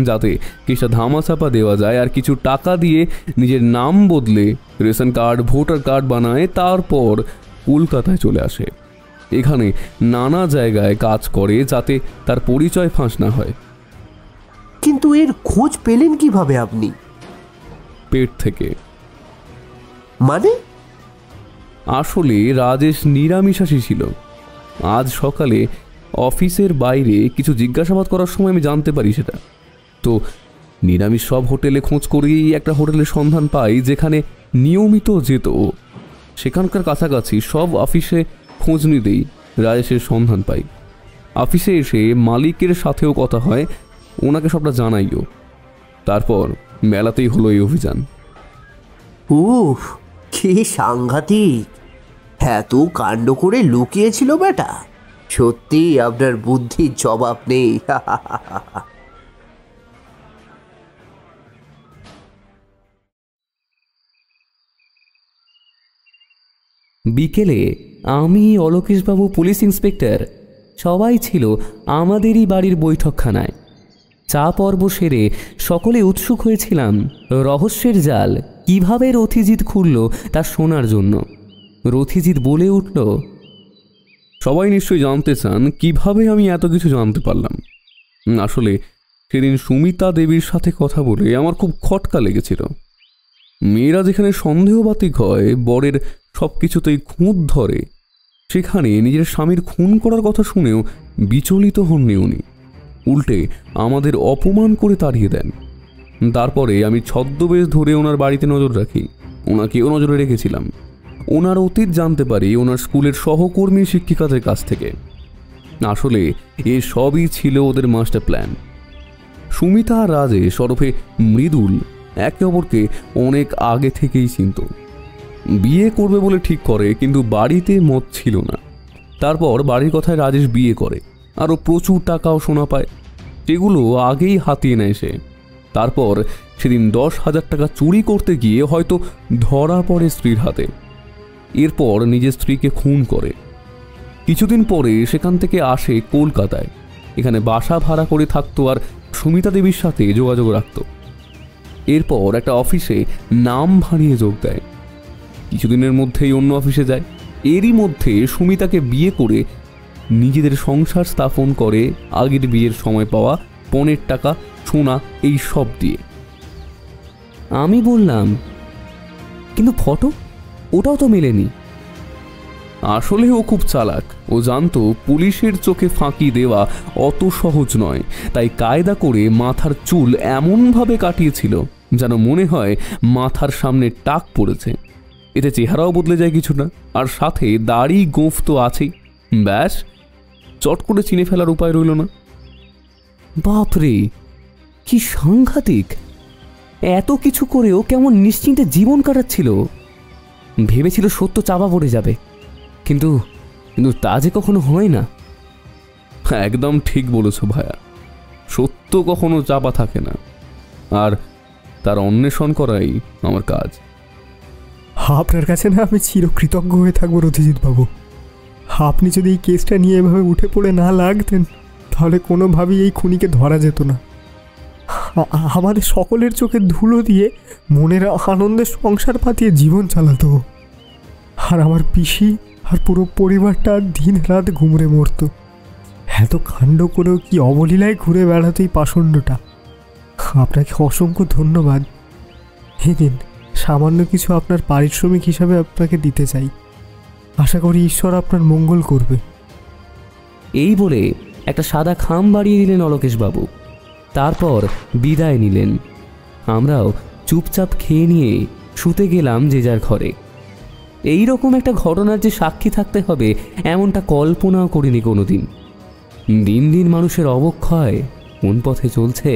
যাতে কেসটা ধামাচাপা দেওয়া যায় আর কিছু টাকা দিয়ে নিজের নাম বদলে রেশন কার্ড, ভোটার কার্ড বানায়, তারপর কলকাতায় চলে আসে। এখানে নানা জায়গায় কাজ করে যাতে তার পরিচয় ফাঁস না হয়। কিন্তু এর খোঁজ পেলেন কিভাবে আপনি? পেট থেকে। মানে? আসলে রাজেশ নিরামিষাশী ছিল। আজ সকালে অফিসের বাইরে কিছু জিজ্ঞাসাবাদ করার সময় আমি জানতে পারি সেটা। তো নিরামিষ সব হোটেলে খোঁজ করেই একটা হোটেলের সন্ধান পাই যেখানে নিয়মিত যেত। সেখানকার কাছাকাছি সব অফিসে খোঁজ নিতেই রাজেশের সন্ধান পাই। অফিসে এসে মালিকের সাথেও কথা হয়, ওনাকে সবটা জানাইও। তারপর মেলাতেই হলো এই অভিযান। উফ, কি সাংঘাতিক! এত কাণ্ড করে লুকিয়েছিল বেটা। সত্যি আপনার বুদ্ধির জবাব নেই। বিকেলে আমি, অলোকেশবাবু, পুলিশ ইন্সপেক্টর সবাই ছিল আমাদেরই বাড়ির বৈঠকখানায়। চা পর্ব সেরে সকলে উৎসুক হয়েছিলাম রহস্যের জাল কিভাবে রথিজিৎ খুলল তা শোনার জন্য। রথিজিৎ বলে উঠল, সবাই নিশ্চয়ই জানতে চান কিভাবে আমি এত কিছু জানতে পারলাম। আসলে সেদিন সুমিতা দেবীর সাথে কথা বলে আমার খুব খটকা লেগেছিল। মেয়েরা যেখানে সন্দেহবাতিক হয়, বরের সব কিছুতেই খুঁত ধরে, সেখানে নিজের স্বামীর খুন করার কথা শুনেও বিচলিত হননি উনি। উল্টে আমাদের অপমান করে তাড়িয়ে দেন। তারপরে আমি ছদ্মবেশ ধরে ওনার বাড়িতে নজর রাখি। ওনাকেও নজরে রেখেছিলাম। ওনার অতীত জানতে পারি ওনার স্কুলের সহকর্মী শিক্ষিকাদের কাছ থেকে। আসলে এ সবই ছিল ওদের মাস্টার প্ল্যান। সুমিতা আর রাজেশ ওরফে মৃদুল একে অপরকে অনেক আগে থেকেই চিনত। বিয়ে করবে বলে ঠিক করে, কিন্তু বাড়িতে মত ছিল না। তারপর বাড়ির কথায় রাজেশ বিয়ে করে, আরও প্রচুর টাকাও শোনা পায়। সেগুলো আগেই হাতিয়ে নেয় সে। তারপর সেদিন 10,000 টাকা চুরি করতে গিয়ে হয়তো ধরা পড়ে স্ত্রীর হাতে। এরপর নিজের স্ত্রীকে খুন করে। কিছুদিন পরে সেখান থেকে আসে কলকাতায়। এখানে বাসা ভাড়া করে থাকতো আর সুমিতা দেবীর সাথে যোগাযোগ রাখত। এরপর একটা অফিসে নাম ভাড়িয়ে যোগ দেয়। কিছুদিনের মধ্যেই অন্য অফিসে যায়। এরই মধ্যে সুমিতাকে বিয়ে করে নিজেদের সংসার স্থাপন করে আগের বিয়ের সময় পাওয়া পণের টাকা, সোনা, এই সব দিয়ে। আমি বললাম, কিন্তু ফটো ওটাও তো মেলেনি। আসলে ও খুব চালাক। ও জানতো পুলিশের চোখে ফাঁকি দেওয়া অত সহজ নয়, তাই কায়দা করে মাথার চুল এমনভাবে কাটিয়েছিল যেন মনে হয় মাথার সামনে টাক পড়েছে। এতে চেহারাও বদলে যায় কিছুটা, আর সাথে দাড়ি গোঁফ তো আছেই। ব্যাস, চট করে চিনে ফেলার উপায় রইল না। বাপরে, কি সাংঘাতিক! এত কিছু করেও কেমন নিশ্চিন্তে জীবন কাটাচ্ছিল। ভেবেছিল সত্য চাপা পড়ে যাবে, কিন্তু তা যে কখনো হয় না। একদম ঠিক বলেছ ভাইয়া। সত্য কখনো চাপা থাকে না, আর তার অন্বেষণ করাই আমার কাজ। আপনার কাছে না আমি চিরকৃতজ্ঞ হয়ে থাকবো রথিজিৎ বাবু। আপনি যদি এই কেসটা নিয়ে এভাবে উঠে পড়ে না লাগতেন, তাহলে কোনোভাবেই এই খুনিকে ধরা যেত না। আমাদের সকলের চোখে ধুলো দিয়ে মনের আনন্দে সংসার পাতিয়ে জীবন চালাতো। আর আমার পিসি আর পুরো পরিবারটা দিন রাত ঘুমড়ে মরত। এত কাণ্ড করেও কি অবলীলায় ঘুরে বেড়াতো এই পাষণ্ডটা। আপনাকে অসংখ্য ধন্যবাদ। এই দিন সামান্য কিছু আপনার পারিশ্রমিক হিসাবে আপনাকে দিতে চাই। আশা করি ঈশ্বর আপনার মঙ্গল করবে। এই বলে একটা সাদা খাম বাড়িয়ে দিলেন অলোকেশবাবু। তারপর বিদায় নিলেন। আমরাও চুপচাপ খেয়ে নিয়ে শুতে গেলাম যে যার ঘরে। এই রকম একটা ঘটনার যে সাক্ষী থাকতে হবে এমনটা কল্পনাও করিনি কোনোদিন। দিন দিন মানুষের অবক্ষয় কোন পথে চলছে